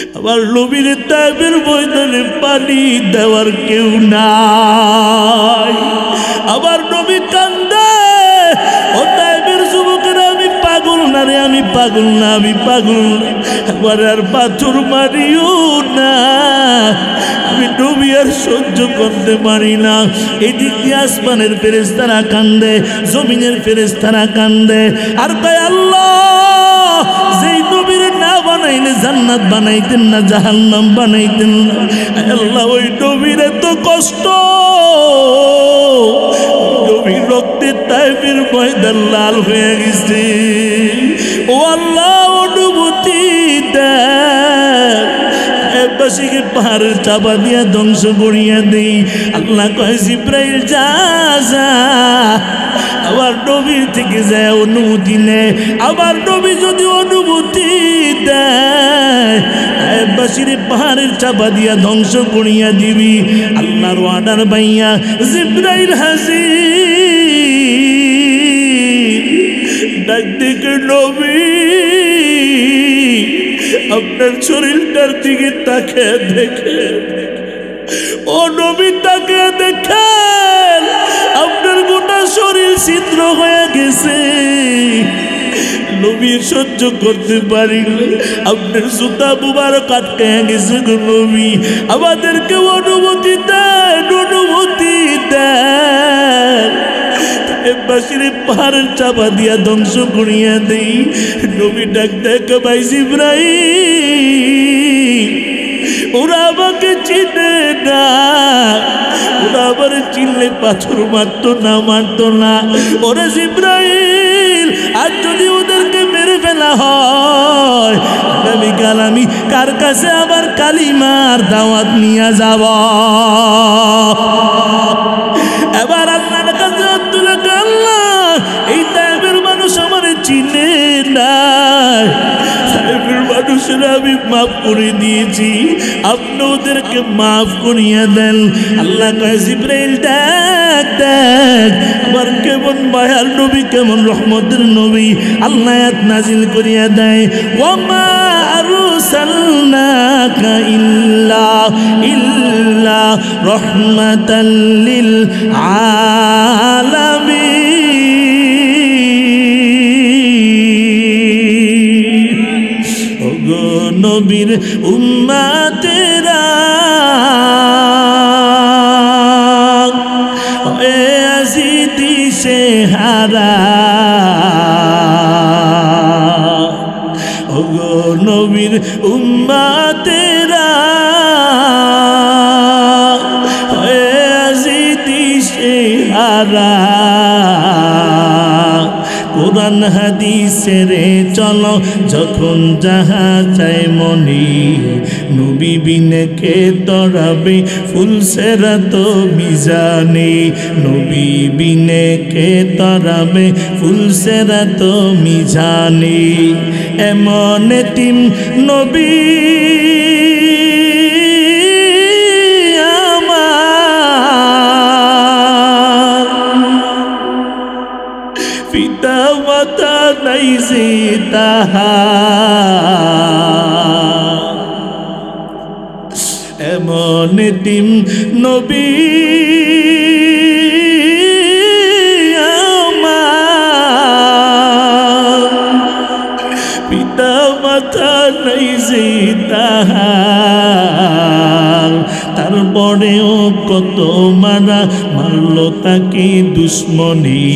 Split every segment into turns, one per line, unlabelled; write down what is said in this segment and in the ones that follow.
আমার নবীর তাইফের ময়দানে পানি দেওয়ার কেউ নাই। আমার নবী কান্দে, ও তাইফের যুবকেরা আমি পাগল না রে, আমি পাগল না, আমি পাগল না, আমার আর পাথর মারিও না, আমি নবী আর সহ্য করতে পারি না। এদিক দিয়ে আসমানের ফেরেশতারা কান্দে, জমিনের ফেরেশতারা কান্দে, আর কয় আল্লাহ যেই নবীর না বানাইলে জান্নাত বানাইতেন না, জাহান্নাম বানাইতেন না। আল্লাহ ওই নবীর এত কষ্ট, নবীর রক্তে তাইফের ময়দান লাল হয়ে গেছে। ও আল্লাহ অনুমতি দেন, বাসীকে পাহাড়ের চাপা দিয়া ধ্বংস করিয়া দেই। আল্লাহ কয় জিব্রাইল যা যা, আবার নবীর থেকে যায় অনুমতি নেয়। আবার নবী যদি অনুমতি দেয় বাসীর পাহাড়ের চাপা দিয়া ধ্বংস করিয়া দিবি। আল্লাহর অর্ডার পাইয়া জিব্রাইল হাজির, ডাক দেখে নবী আপনার শরীরটার দিকে তাকে দেখে, ও নবী তাকে দেখেন আপনার গোটা শরীর ছিদ্র হয়ে গেছে। নবী সহ্য করতে পারিলে আপনার জুতা মুবারক আটকে গেছে গো নবী, আমাদেরকে অনুমতি দেন, অনুমতি দেন, বাসিরে পাহাড়ের চাপা দিয়া ধ্বংস করিয়া দেই। নবী ডাক দেখ ভাই জিব্রাইল, ওরা আমাকে চিনে না, ওরা আবার চিনলে পাথর মারতো না, মারতো না। ওরা জিব্রাইল আর যদি ওদেরকে মেরে ফেলা হয় আগামীকাল আমি কার কাছে আবার কালিমার দাওয়াত নিয়ে যাব? এবার আল্লাহর কাছে তুলে আল্লাহ এই তাইফের মানুষ আমার চিনে না, তাইফের মানুষেরা আমি মাফ করে দিয়েছি, আপনি ওদেরকে মাফ করিয়া দেন। আল্লাহ কয় জিব্রাইল দেখ দেখ আমার কেমন মায়ার নবী, কেমন রহমতের নবী। আল্লাহ আয়াত নাজিল করিয়া দেয়, ওয়ামা আরসালনাকা ইল্লা ইল্লা রাহমাতাল লিল আলামিন। ওগো নবীর উম্মতেরা এ আজিতি সে হারা, ওগো নবীর উম্মতেরা এ আজিতি সে হারা। কোরআন হাদিসের চলো যখন যাহা চাই মনি, নবী বিনে কে তরাবে ফুলসেরা তো মিজানে, নবী বিনে কে তরাবে ফুলসেরা তো মিজানে। এমন এতিম নবী পিতা মাতা নাই যে তাহার, এমন এতিম নবী আমার, পিতা মাতা নাই যে তাহার। তারপরেও কত মারা মারলো তাকে দুশ্মনী,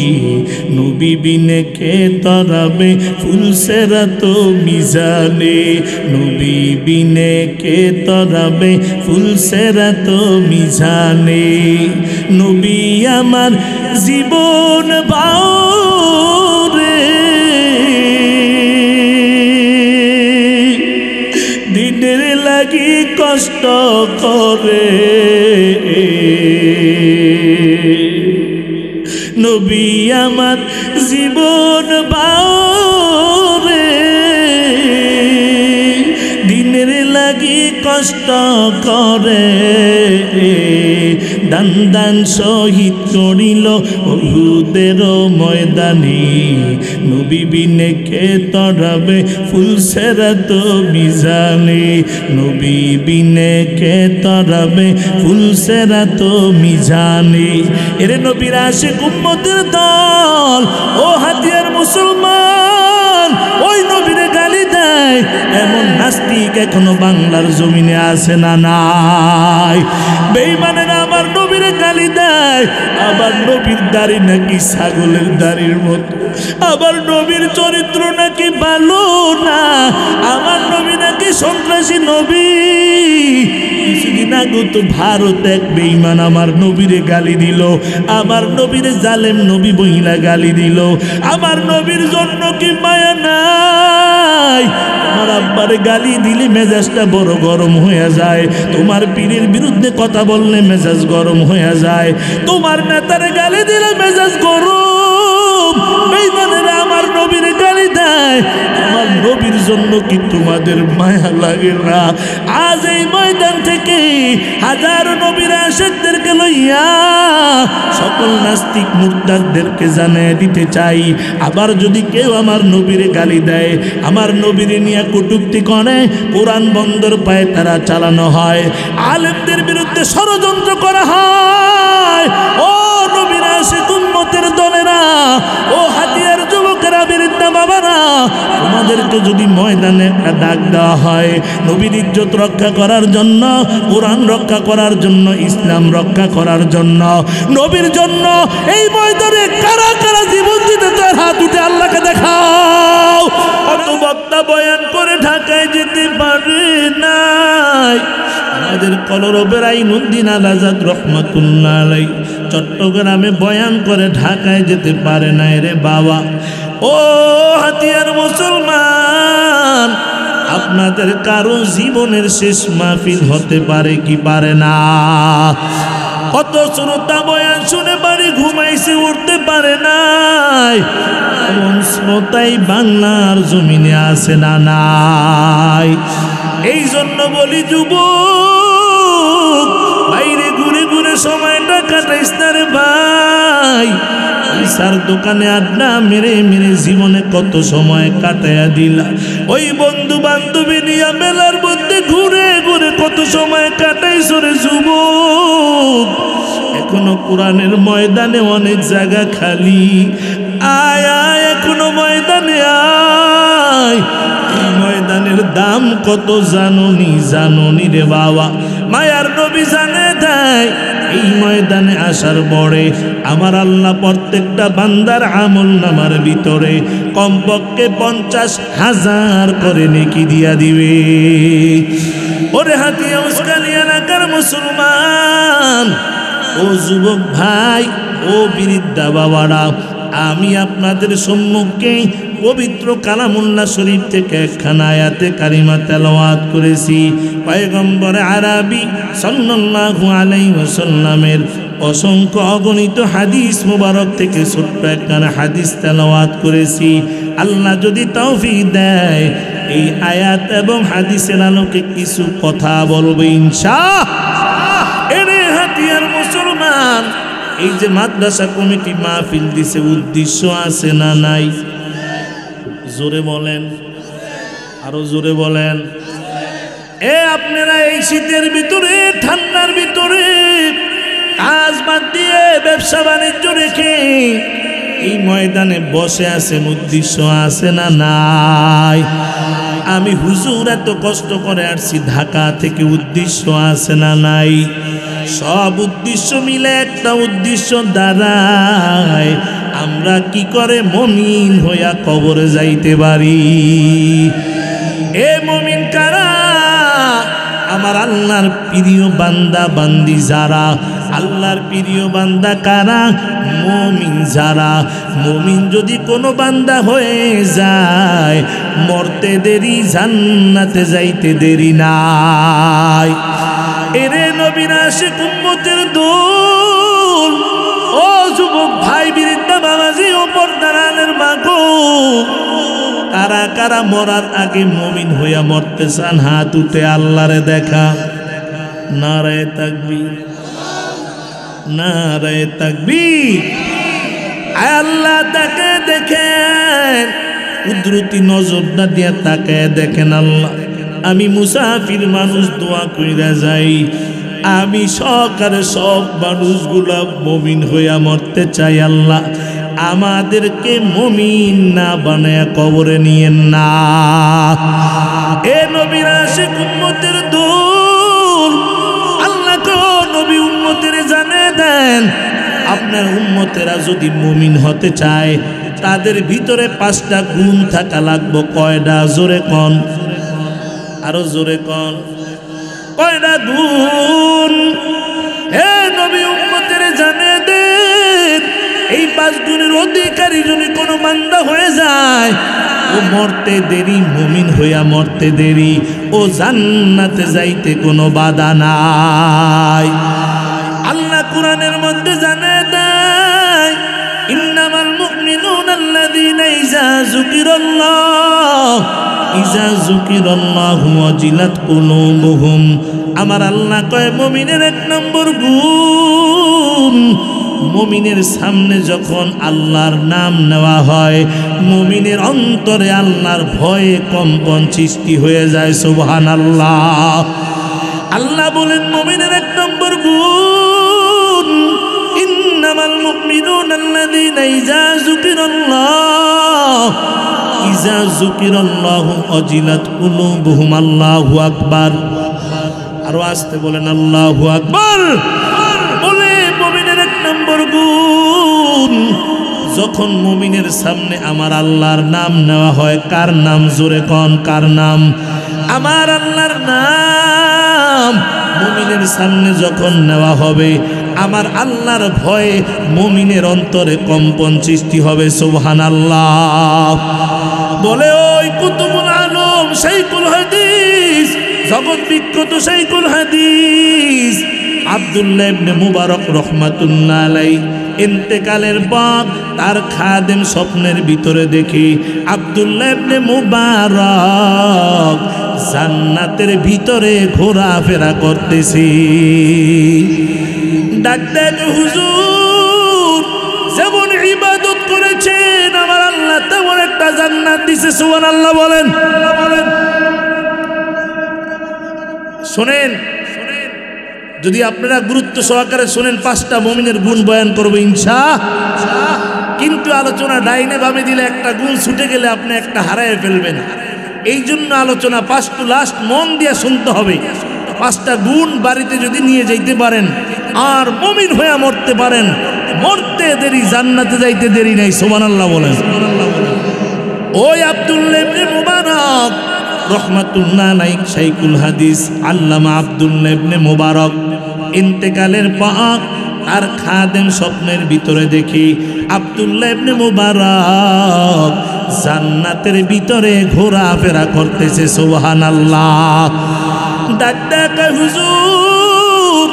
নবী বিনে কে তরাবে ফুলসেরা তো মিজানে, নবী বিনে কে তরাবে ফুলসেরা তো মিজানে। নবী আমার জীবন বাউরে, দিনের লাগি কষ্ট করে, নবী আমার জীবন বাউরে, দিনের লাগি কষ্ট করে দান দান শহীদ করিল উহুদের ময়দানে নবী বিনে কে তরাবে ফুলসেরাত মিজানে নবী বিনে কে তরাবে ফুলসেরাত মিজানে এরে নবীর আশিক উম্মতের দল ও হাতিয়ার মুসলমান ওই নবীরে গালি দেয় এমন নাস্তিক এখনো বাংলার জমিনে আছে না নাই বেঈমানেরা আমার নবীরে গালি দেয় আবার নবীর দাড়ি নাকি ছাগলের দাড়ির মতো আবার নবীর চরিত্র নাকি ভালো না আমার নবী নাকি সন্ত্রাসী নবী কিছুদিন আগে তো ভারত এক বেঈমান আমার নবীরে গালি দিল আমার নবীরে জালেম নবী বইলা গালি দিল আমার নবীর জন্য কি মায়া নাই তোমার আব্বারে গালি দিলে মেজাজটা বড় গরম হয়ে যায় তোমার পীরের বিরুদ্ধে কথা বললে মেজাজ গরম হয়ে যায় তোমার নেতারে গালি দিলে মেজাজ গরম বেঈমানেরা আমার নবীরে গালি দেয় আমার নবীর জন্য কি তোমাদের মায়া লাগে না আজ এই ময়দান থেকে হাজারো নবীর আশিকদেরকে লইয়া সকল নাস্তিক মুরতাদদেরকে জানিয়ে দিতে চাই আবার যদি কেউ আমার নবীরে গালি দেয় আমার নবীরে নিয়ে কটূক্তি করে কোরআন বন্দর পায়ে তারা চালানো হয় আলেমদের বিরুদ্ধে ষড়যন্ত্র করা হয় ও নবীর আশিক উম্মতের দলেরা ও হাতিয়ার যুবকেরা বিরুদ্ধে বাবারা তোমাদেরকে যদি ময়দানে একটা ডাক দেওয়া হয় নবীর ইজ্জত রক্ষা করার জন্য কোরআন রক্ষা করার জন্য ইসলাম রক্ষা করার জন্য নবীর জন্য এই ময়দানে কারা কারা জীবন দিতে তার হাত উঠে আল্লাহকে দেখাও কত বক্তা বয়ান করে ঢাকায় যেতে পারে নাই আমাদের কলরবের আইনুদ্দিন আল আজাদ রহমাতুল্লাহ আলাইহি চট্টগ্রামে বয়ান করে ঢাকায় যেতে পারে নাই রে বাবা ও হাতিয়ার মুসলমান আপনাদের কারো জীবনের শেষ মাহফিল হতে পারে কি পারে না কত শ্রোতা বয়ান শুনে বাড়ি ঘুমাইছে উঠতে পারে নাই এমন শ্রোতাই বাংলার জমিনে আছে না নাই এই জন্য বলি যুবক বাইরে ঘুরে ঘুরে সময়টা কাটাইস না রে ভাই পয়সার দোকানে আড্ডা মেরে মেরে জীবনে কত সময় কাটাইয়া দিলা ওই বন্ধু বান্ধবী নিয়ে মেলার মধ্যে ঘুরে ঘুরে কত সময় কাটাইছ রে যুবক এখনো কোরআনের ময়দানে অনেক জায়গা খালি আয় আয় এখনো ময়দানে আয় এই ময়দানের দাম কত জানোনি রে বাবা মায়ার নবী জানে দেয় এই ময়দানে আসার পরে আমার আল্লাহ প্রত্যেকটা বান্দার আমল নামার ভিতরে কমপক্ষে 50,000 করে নেকি দিয়া দিবে ওরে হাতিয়া উস্কানিয়া এলাকার মুসলমান ও যুবক ভাই ও বৃদ্ধা বাবারা আমি আপনাদের সম্মুখে পবিত্র কালামুল্লাহ শরীফ থেকে একখানা আয়াতে কারিমা তেলাওয়াত করেছি পয়গম্বর আরবি সাল্লাল্লাহু আলাইহি ওয়াসাল্লামের অসংখ্য অগণিত হাদিস মুবারক থেকে ছোট্ট একখানা হাদিস তেলাওয়াত করেছি আল্লাহ যদি তৌফিক দেয় এই আয়াত এবং হাদিসের আলোকে কিছু কথা বলবো ইনশাআল্লাহ এরে হাতিয়ার মুসলমান এই যে মাদ্রাসা কমিটি মাহফিল দিছে উদ্দেশ্য আছে না নাই জোরে বলেন আরো জোরে বলেন এ আপনারা এই শীতের ভিতরে ঠান্ডার ভিতরে কাজ বাদ দিয়ে ব্যবসা বাণিজ্য রেখে এই ময়দানে বসে আছেন উদ্দেশ্য আছে না নাই আমি হুজুর এত কষ্ট করে আসছি ঢাকা থেকে উদ্দেশ্য আছে না নাই সব উদ্দেশ্য মিলে একটা উদ্দেশ্য দাঁড়ায় আমরা কি করে মুমিন হইয়া কবরে যাইতে পারি এ মুমিন কারা আমার আল্লাহর প্রিয় বান্দা বান্দি যারা আল্লাহর প্রিয় বান্দা কারা মুমিন যারা মুমিন যদি কোনো বান্দা হয়ে যায় মরতে দেরি জান্নাতে যাইতে দেরি নাই এরে নবীর আশিক উম্মতের দোল ও যুবক ভাই বৃদ্ধা বাবাজি ও পর্দারালের মাগো কারা কারা মরার আগে মুমিন হইয়া মরতে চান? হাত উঠে আল্লাহরে দেখা। নারায়ে তাকবীর, নারায়ে তাকবীর। আয় আল্লাহ তাকে দেখেন, কুদরতি নজরটা দিয়া তাকায় দেখেন। আল্লাহ, আমি মুসাফির মানুষ, দোয়া কইরা যাই, আমি সকালে সব মানুষগুলা মুমিন হইয়া মরতে চাই। আল্লাহ, আমাদেরকে মুমিন না বানায়া কবরে নিয়েন না। এ নবীর আশিক উম্মতের দূর, আল্লাহ তো নবী উম্মতের জানে দেন, আপনার উম্মতেরা যদি মুমিন হতে চায় তাদের ভিতরে 5টা গুণ থাকা লাগবে। কয়টা? জোরে কন, আরো জোরে কন, কয়টা গুণ? হে নবী উম্মতের জানে দেন, এই 5 গুণের অধিকারী যদি কোনো বান্দা হয়ে যায়, ও মরতে দেরি, মুমিন হইয়া মরতে দেরি, ও জান্নাতে যাইতে কোনো বাধা নাই। আল্লাহ কুরআনের মধ্যে জানে দেয়, ইন্নামাল মুমিনুনা আল্লাযীনা ইযা যুকিরাল্লাহু ওয়াজিলাত কুলুবুহুম। আমার আল্লাহ কয়, মুমিনের 1 নম্বর গুণ, মুমিনের সামনে যখন আল্লাহর নাম নেওয়া হয়, মুমিনের অন্তরে আল্লাহর ভয়ে কম্পন সৃষ্টি হয়ে যায়। সুবহানাল্লাহ। আল্লাহ বলেন, মুমিনের 1 নম্বর গুণ, ইন্নামাল মুমিনুনা আল্লাযীনা ইযা যুকিরাল্লাহু ওয়াজিলাত কুলুবুহুম। আল্লাহু আকবার। আরো আসতে বলেন, আল্লাহু আকবার। বলে মুমিনের 1 নম্বর গুণ, যখন মুমিনের সামনে আমার আল্লাহর নাম নেওয়া হয়। কার নাম? জোরে কন, কার নাম? আমার আল্লাহর নাম মুমিনের সামনে যখন নেওয়া হবে, আমার আল্লাহর ভয়ে মুমিনের অন্তরে কম্পন সৃষ্টি হবে। সুবহানাল্লাহ। বলে, ওই কুতুবুল আলম শাইখুল হাদিস, জগৎ বিখ্যাত শাইখুল হাদিস আব্দুল্লাহ ইবনে মুবারক রাহমাতুল্লাহ আলাইহি ইন্তেকালের পর তার খাদেম স্বপ্নের ভিতরে দেখি আব্দুল্লাহ ইবনে মুবারক জান্নাতের ভিতরে ঘোরাফেরা করতেছি। ডাক ডাক, হুজুর যেমন ইবাদত করেছেন আমার আল্লাহ তেমন একটা জান্নাত দিছে। সুবহানাল্লাহ বলেন। শোনেন, যদি আপনারা গুরুত্ব সহকারে শোনেন, 5টা মুমিনের গুণ বয়ান করবো ইনশাআল্লাহ। কিন্তু আলোচনা ডাইনে বামে দিলে একটা গুণ ছুটে গেলে আপনি একটা হারায় ফেলবেন। এই জন্য আলোচনা 5 টু লাস্ট মন দিয়ে শুনতে হবে। 5টা গুণ বাড়িতে যদি নিয়ে যাইতে পারেন আর মুমিন হয়ে মরতে পারেন, মরতে দেরি, জান্নাতে যাইতে দেরি নাই। সুবহানাল্লাহ বলেন। ওই আব্দুল্লাহ ইবনে মুবারক রাহমাতুল্লাহ আলাইহি শাইখুল হাদিস আল্লামা আব্দুল্লাহ ইবনে মুবারক ইন্তেকালের পর আর খাদেম স্বপ্নের ভিতরে দেখি আব্দুল্লাহ ইবনে মুবারক জান্নাতের ভিতরে ঘোরাফেরা করতেছে। সুবহানাল্লাহ। ডাক ডাক, হুজুর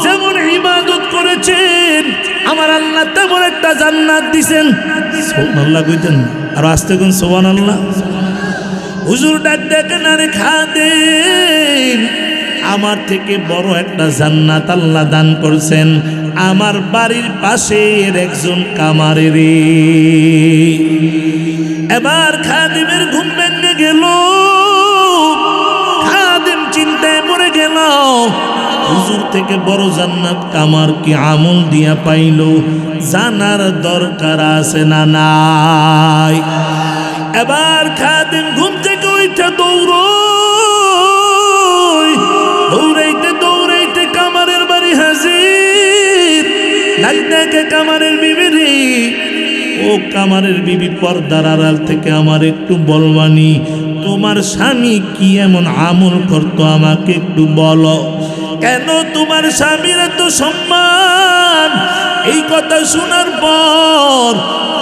যেমন ইবাদত করেছেন আমার আল্লাহ তেমন একটা জান্নাত দিছেন। সুবহানাল্লাহ কইতেন, আর আস্তে কোন সুবহানাল্লাহ। হুজুর ডাক ডাকেন, আরে খাদেম আমার থেকে বড় একটা জান্নাত আল্লাহ দান করছেন আমার বাড়ির পাশের একজন কামারের। এবার খাদেমের ঘুম ভেঙে গেল, খাদেম চিন্তায় পড়ে গেল, হুজুর থেকে বড় জান্নাত কামার কি আমল দিয়া পাইল, জানার দরকার আছে না নাই। এবার খাদেম ঘুম থেকে উঠে দৌড়াইতে দৌড়াইতে কামারের বাড়ি হাজির। ডাক ডাকে, কামারের বিবি রে, ও কামারের বিবি, পর্দার আড়াল থেকে আমার একটু বলবানি, তোমার স্বামী কি এমন আমল করতো আমাকে একটু বলো। কেন তোমার স্বামীর এত সম্মান? এই কথা শোনার পর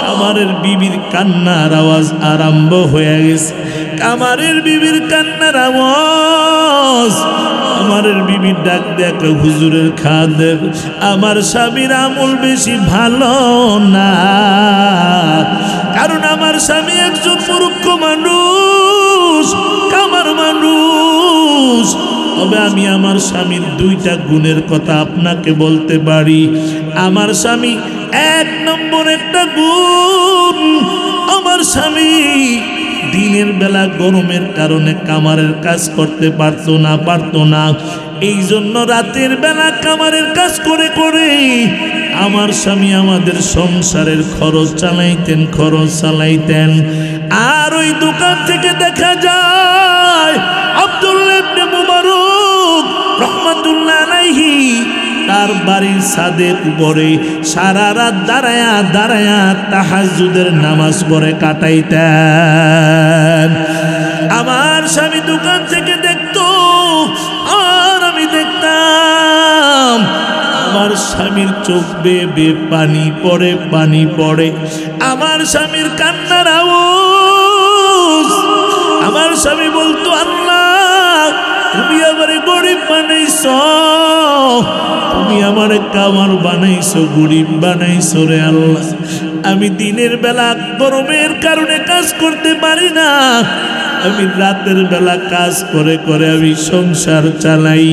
কামারের বিবির কান্নার আওয়াজ আরম্ভ হয়ে গেছে। কামারের বিবির কান্নার আওয়াজ, কামারের বিবির ডাক দেখ, হুজুরের খাদেম আমার স্বামীর আমল বেশি ভালো না, কারণ আমার স্বামী একজন মূর্খ মানুষ, কামার মানুষ। তবে আমি আমার স্বামীর দুইটা গুণের কথা আপনাকে বলতে পারি। আমার স্বামী এক নম্বর একটা গুণ, আমার স্বামী দিনের বেলা গরমের কারণে কামারের কাজ করতে পারতো না। এই জন্য রাতের বেলা কামারের কাজ করে করে আমার স্বামী আমাদের সংসারের খরচ চালাইতেন। আর ওই দোকান থেকে দেখা যায় আব্দুল্লাহ ইবনে মুবারক রহমাতুল্লাহ আলাইহি তার বাড়ির ছাদের উপরে সারা রাত দাঁড়ায়া তাহাজ্জুদের নামাজ পড়ে কাটাইতেন। আমার স্বামী দোকান থেকে দেখতো আর আমি দেখতাম। আমার স্বামীর চোখ বেয়ে পানি পড়ে। আমার স্বামীর কান্নার আওয়াজ। আমার স্বামী বলতো, আল্লাহ তুমি আমারে গরিব বানাইছো, তুমি আমারে কামার বানাইছো, গরিব বানাইছো রে আল্লাহ। আমি দিনের বেলা গরমের কারণে কাজ করতে পারি না, আমি রাতের বেলা কাজ করে করে আমি সংসার চালাই।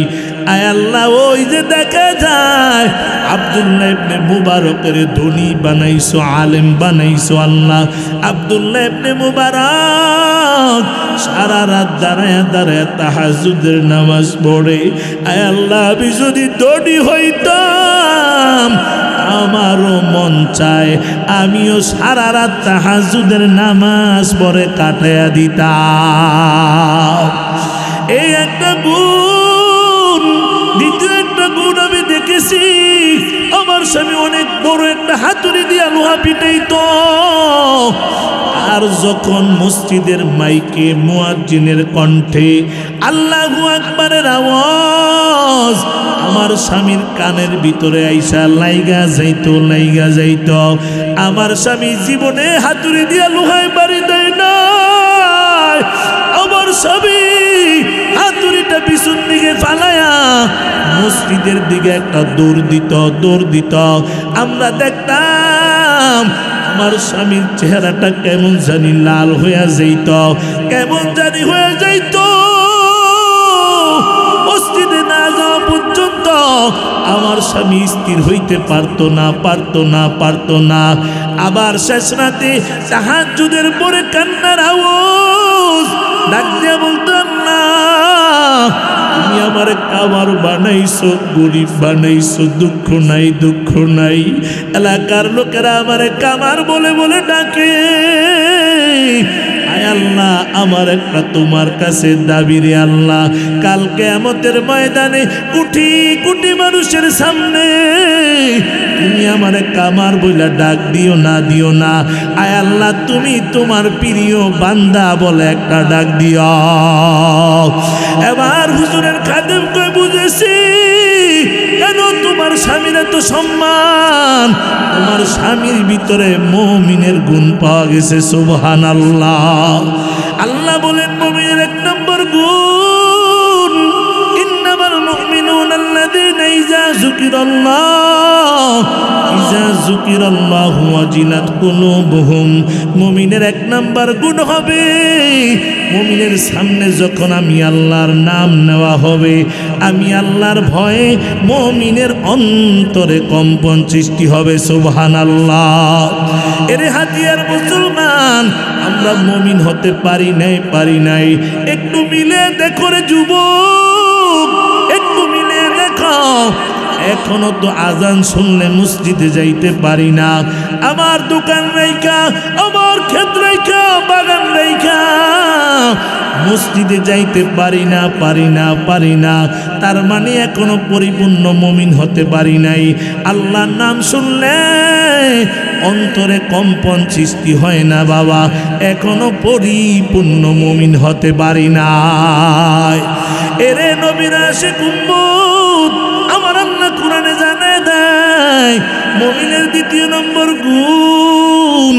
আয় আল্লাহ, ওই যে দেখা যায় আব্দুল্লাহ ইবনে মুবারকের ধনী বানাইছো, আলেম বানাইছো আল্লাহ। আব্দুল্লাহ ইবনে মুবারক সারা রাত দাঁড়ায় তাহাজ্জুদের নামাজ পড়ে। আয় আল্লাহ, আমি যদি ধনী হইতাম আমারও মন চায় আমিও সারা রাত তাহাজ্জুদের নামাজ পড়ে কাটাইয়া দিতাম। এই একটা গুণ। দ্বিতীয় একটা গুণ আমি দেখেছি, আমার স্বামী অনেক বড় একটা হাতুড়ি দিয়া লোহা পিটাইতো। আর যখন মসজিদের মাইকে মুয়াজ্জিনের কণ্ঠে আল্লাহু আকবারের আওয়াজ আমার স্বামীর কানের ভিতরে আইসা লাইগা যাইত, আমার স্বামী জীবনে হাতুড়ি দিয়া লোহায় বাড়ি দেয় না। আমার স্বামী হাতুড়িটা পিছন দিকে ফালায়া মসজিদের দিকে একটা দৌড় দিত। আমরা দেখতাম আমার স্বামীর চেহারাটা কেমন জানি লাল হয়ে যাইত, মসজিদে না যাওয়া পর্যন্ত আমার স্বামী স্থির হইতে পারতো না। আবার শেষ রাতে তাহাজ্জুদের পরে কান্নার আওয়াজ, ডাক দিয়া বলতো, আল্লাহ তুমি আমার কামার বানাইছো, গরিব বানাইছো, দুঃখ নাই। এলাকার লোকেরা আমারে কামার বলে ডাকে। আয় আল্লাহ, আমার একটা তোমার কাছে দাবি রে আল্লাহ, কাল কিয়ামতের ময়দানে কোটি মানুষের সামনে তুমি আমারে কামার বইলা ডাক দিও না। আয় আল্লাহ, তুমি তোমার প্রিয় বান্দা বলে একটা ডাক দিও। এবার হুজুরের খাদেম কই বুঝেছি কেন তোমার স্বামীর এত সম্মান। তোমার স্বামীর ভিতরে মুমিনের গুণ পাওয়া গেছে। সুবহানাল্লাহ। আল্লাহ বলেন মুমিনের এক নম্বর গুণ, ইন্নামাল মুমিনুনা আল্লাযীনা ইযা যুকিরাল্লাহু ওয়াজিলাত কুলুবুহুম। মুমিনের এক নম্বর গুণ হবে, মুমিনের সামনে যখন আমি আল্লাহর নাম নেওয়া হবে, আমি আল্লাহর ভয়ে মুমিনের অন্তরে কম্পন সৃষ্টি হবে। সুবহানাল্লাহ। এরে হাতিয়ার মুসলমান, আমরা মুমিন হতে পারি নাই। একটু মিলে দেখো রে যুবক, একটু মিলে দেখো। এখনো তো আজান শুনলে মসজিদে যাইতে পারি না। আমার দোকান রাইখা, আমার ক্ষেত রাইখা, বাগান রাইখা মসজিদে যাইতে পারি না। তার মানে এখনো পরিপূর্ণ মুমিন হতে পারি নাই। আল্লাহর নাম শুনলে অন্তরে কম্পন সৃষ্টি হয় না বাবা, এখনো পরিপূর্ণ মুমিন হতে পারি নাই। এরে নবীর আশিক উম্মত, আমার আল্লাহ কোরআনে জানায় দেয় মুমিনের দ্বিতীয় নম্বর গুণ,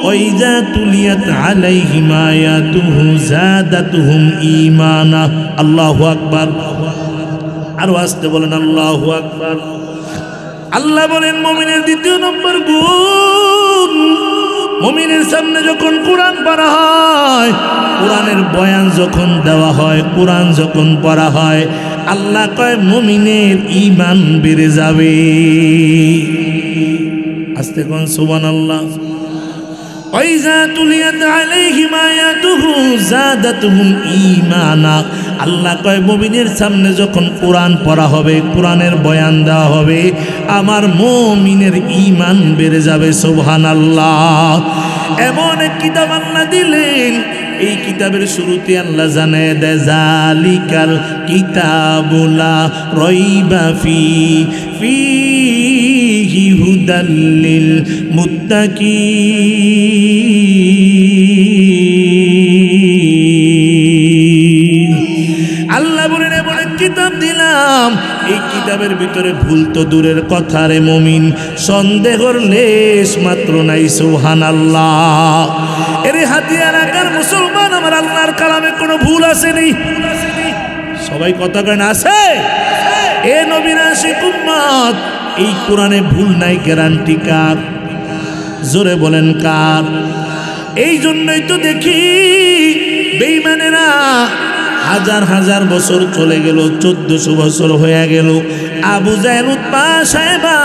ওয়াইজা তুলিয়াত আলাইহিম আয়াতুহু যাদাতুহুম ঈমানা। আল্লাহু আকবার। আর আস্তে বলেন আল্লাহু আকবার। আল্লাহ বলেন মুমিনের দ্বিতীয় নম্বর গুণ, মুমিনের সামনে যখন কোরআন পড়া হয়, কোরআনের বয়ান যখন দেওয়া হয়, কোরআন যখন পড়া হয়, আল্লাহ কয় মুমিনের ঈমান বেড়ে যাবে। আস্তে কোন সুবহানাল্লাহ। ওয়াইজা তুলিয়াত আলাইহিম আয়াতুহু যাদাতুহুম ঈমানা। আল্লাহ কয় মুমিনের সামনে যখন কোরআন পড়া হবে, কোরআনের বয়ান দেওয়া হবে, আমার মুমিনের ঈমান বেড়ে যাবে। সুবহানাল্লাহ। এমন এক কিতাব আল্লাহ দিলেন, এই কিতাবের শুরুতে আল্লাহ জানায় দেয় জালিকাল কিতাবুলা রাইবা ফীহি হুদাল লিল মুত্তাকিন। আল্লাহ বলেন এমন এক কিতাব দিলাম, এই কিতাবের ভিতরে ভুল তো দূরের কথা রে মুমিন, সন্দেহর লেশ মাত্র নাই। সুবহানাল্লাহ। এর হাতিয়ার আকার মুসলমান, আমার আল্লাহর কালামে কোনো ভুল আছে নেই? সবাই কথা কেন আছে? এ নবীর আশিক উম্মত, এই কোরআনে ভুল নাই, গ্যারান্টি কার? জোরে বলেন কার? এই জন্যই তো দেখি বেঈমানেরা হাজার হাজার বছর চলে গেল, 1400 বছর হয়ে গেল, আবু জাহেল উতবা সাহেবা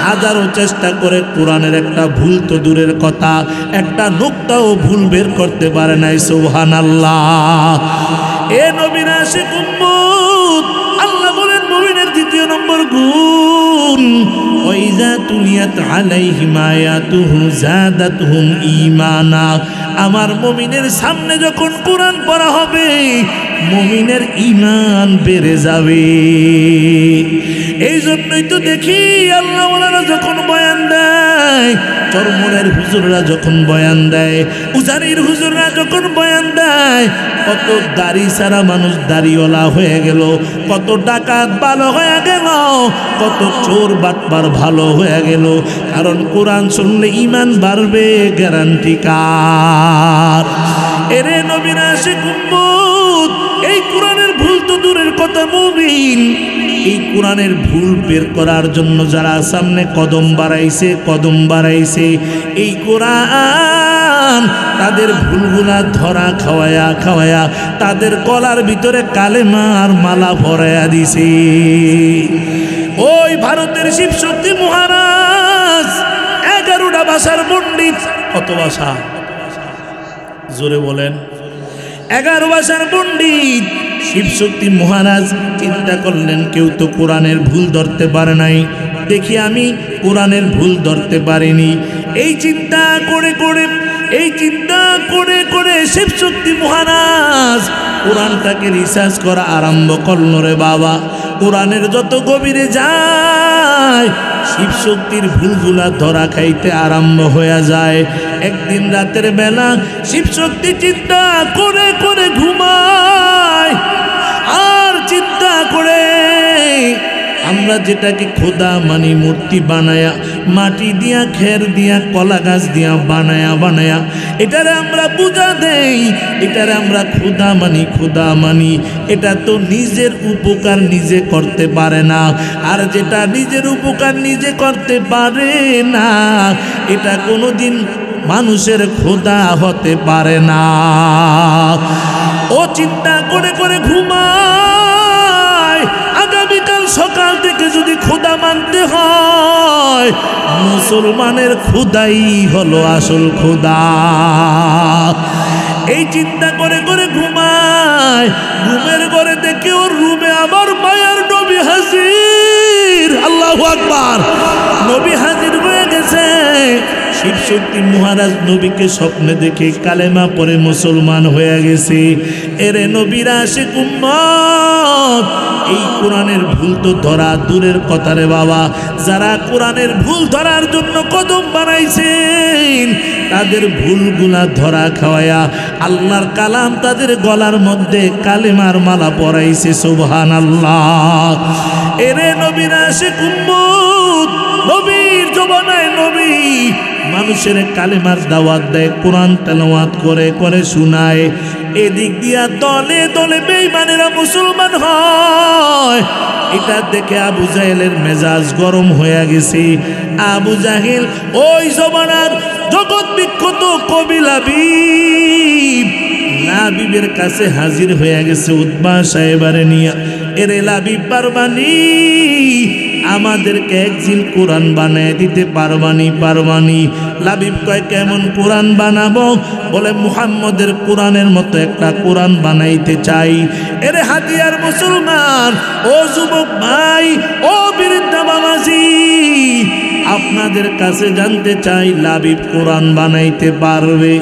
হাজারো চেষ্টা করে কোরআনের একটা ভুল তো দূরের কথা, একটা নুকতাও ভুল বের করতে পারে নাই। সুবহানাল্লাহ। এ নবীর আশিক উম্মত, আল্লাহ বলেন মুমিনের দ্বিতীয় নম্বর গুণ, ওয়াইজা তুলিয়াত আলাইহিম আয়াতুহু যাদাতুহুম ঈমানা। আমার মুমিনের সামনে যখন কোরআন পড়া হবে, মুমিনের ঈমান বেড়ে যাবে। এই জন্যই তো দেখি আল্লাহ ওয়ালারা যখন বয়ান দেয়, চরমনের হুজুররা যখন বয়ান দেয়, উজানির হুজুররা যখন বয়ান দেয়, কত দাড়ি সারা মানুষ দাড়িওয়ালা হয়ে গেল, কত ডাকাত ভালো হয়ে গেল, কত চোর বাটপার ভালো হয়ে গেল। কারণ কোরআন শুনলে ঈমান বাড়বে, গ্যারান্টি কার? এরে নবীর আশিক উম্মত, এই কোরআনের ভুল তো দূরের কথা মুমিন, এই কোরআনের ভুল বের করার জন্য যারা সামনে কদম বাড়াইছে, এই কোরআন তাদের ভুলগুলা ধরা খাওয়ায়া তাদের গলার ভিতরে কালেমার মালা পরাইয়া দিছে। ওই ভারতের শিবশক্তি মহারাজ 11টা ভাষার পণ্ডিত। কত ভাষা? জোরে বলেন। 11 ভাষার পণ্ডিত শিবশক্তি মহারাজ চিন্তা করলেন, কেউ তো কোরআনের ভুল ধরতে পারে নাই, দেখি আমি কোরআনের ভুল ধরতে পারিনি। এই চিন্তা করে শিবশক্তি মহারাজ কোরআনটাকে রিসার্চ করা আরম্ভ করল। রে বাবা, কোরআনের যত গভীরে যায়, শিবশক্তির ভুলগুলা ধরা খাইতে আরম্ভ হয়ে যায়। একদিন রাতের বেলা শিবশক্তি চিন্তা করে ঘুমায়, আর চিন্তা করে আমরা যেটাকে খোদা মানি, মূর্তি বানায়া, মাটি দিয়া, খের দিয়া, কলা গাছ দিয়া বানায়া এটারে আমরা পূজা দেই, এটারে আমরা খোদা মানি, এটা তো নিজের উপকার নিজে করতে পারে না। আর যেটা নিজের উপকার নিজে করতে পারে না, এটা কোনোদিন মানুষের খোদা হতে পারে না। ও চিন্তা করে ঘুমায়, আগামীকাল সকাল থেকে যদি খোদা মানতে হয়, মুসলমানের খোদাই হলো আসল খোদা। এই চিন্তা করে ঘুমায়, ঘুমের ঘরে দেখে ওর রুমে আমার মায়ার নবী হাজির। আল্লাহু আকবার। নবী হাজির হয়ে গেছে। শিবশক্তি মহারাজ নবীকে স্বপ্নে দেখে কালেমা পড়ে মুসলমান হয়ে গেছে। এরে নবীর আশিক উম্মত, এই কোরআনের ভুল তো ধরা দূরের কথা রে বাবা, যারা কোরআনের ভুল ধরার জন্য কদম বানাইছেন, তাদের ভুলগুলা ধরা খাওয়ায়া আল্লাহর কালাম তাদের গলার মধ্যে কালেমার মালা পরাইছে। সুবহানাল্লাহ। এরে নবীর আশিক উম্মত, নবীর জমানায় নবী মানুষের কালেমার দাওয়াত দেয়, কোরআন তেলাওয়াত করে শোনায়। এদিক দিয়া দলে দলে বেঈমানেরা মুসলমান হয়। এটা দেখে আবু জাহেলের মেজাজ গরম হয়ে গেছে। আবু জাহেল ওই জমানার জগৎ বিখ্যাত কবি লাবিব, লাবিবের কাছে হাজির হয়ে গেছে উতবা সাহেবারে নিয়া। এরে লাবিব পারবানি, আমাদেরকে একজিল কোরআন বানায় দিতে পারবানি? পারবানি। লাবিব কয় কেমন কোরআন বানাবো? বলে মুহাম্মদের কোরআনের মতো একটা কোরআন বানাইতে চাই। এরে হাতিয়ার মুসলমান, ও যুবক ভাই, ও বৃদ্ধা বাবাজি, আপনাদের কাছে জানতে চাই লাবিব কোরআন বানাইতে পারবে?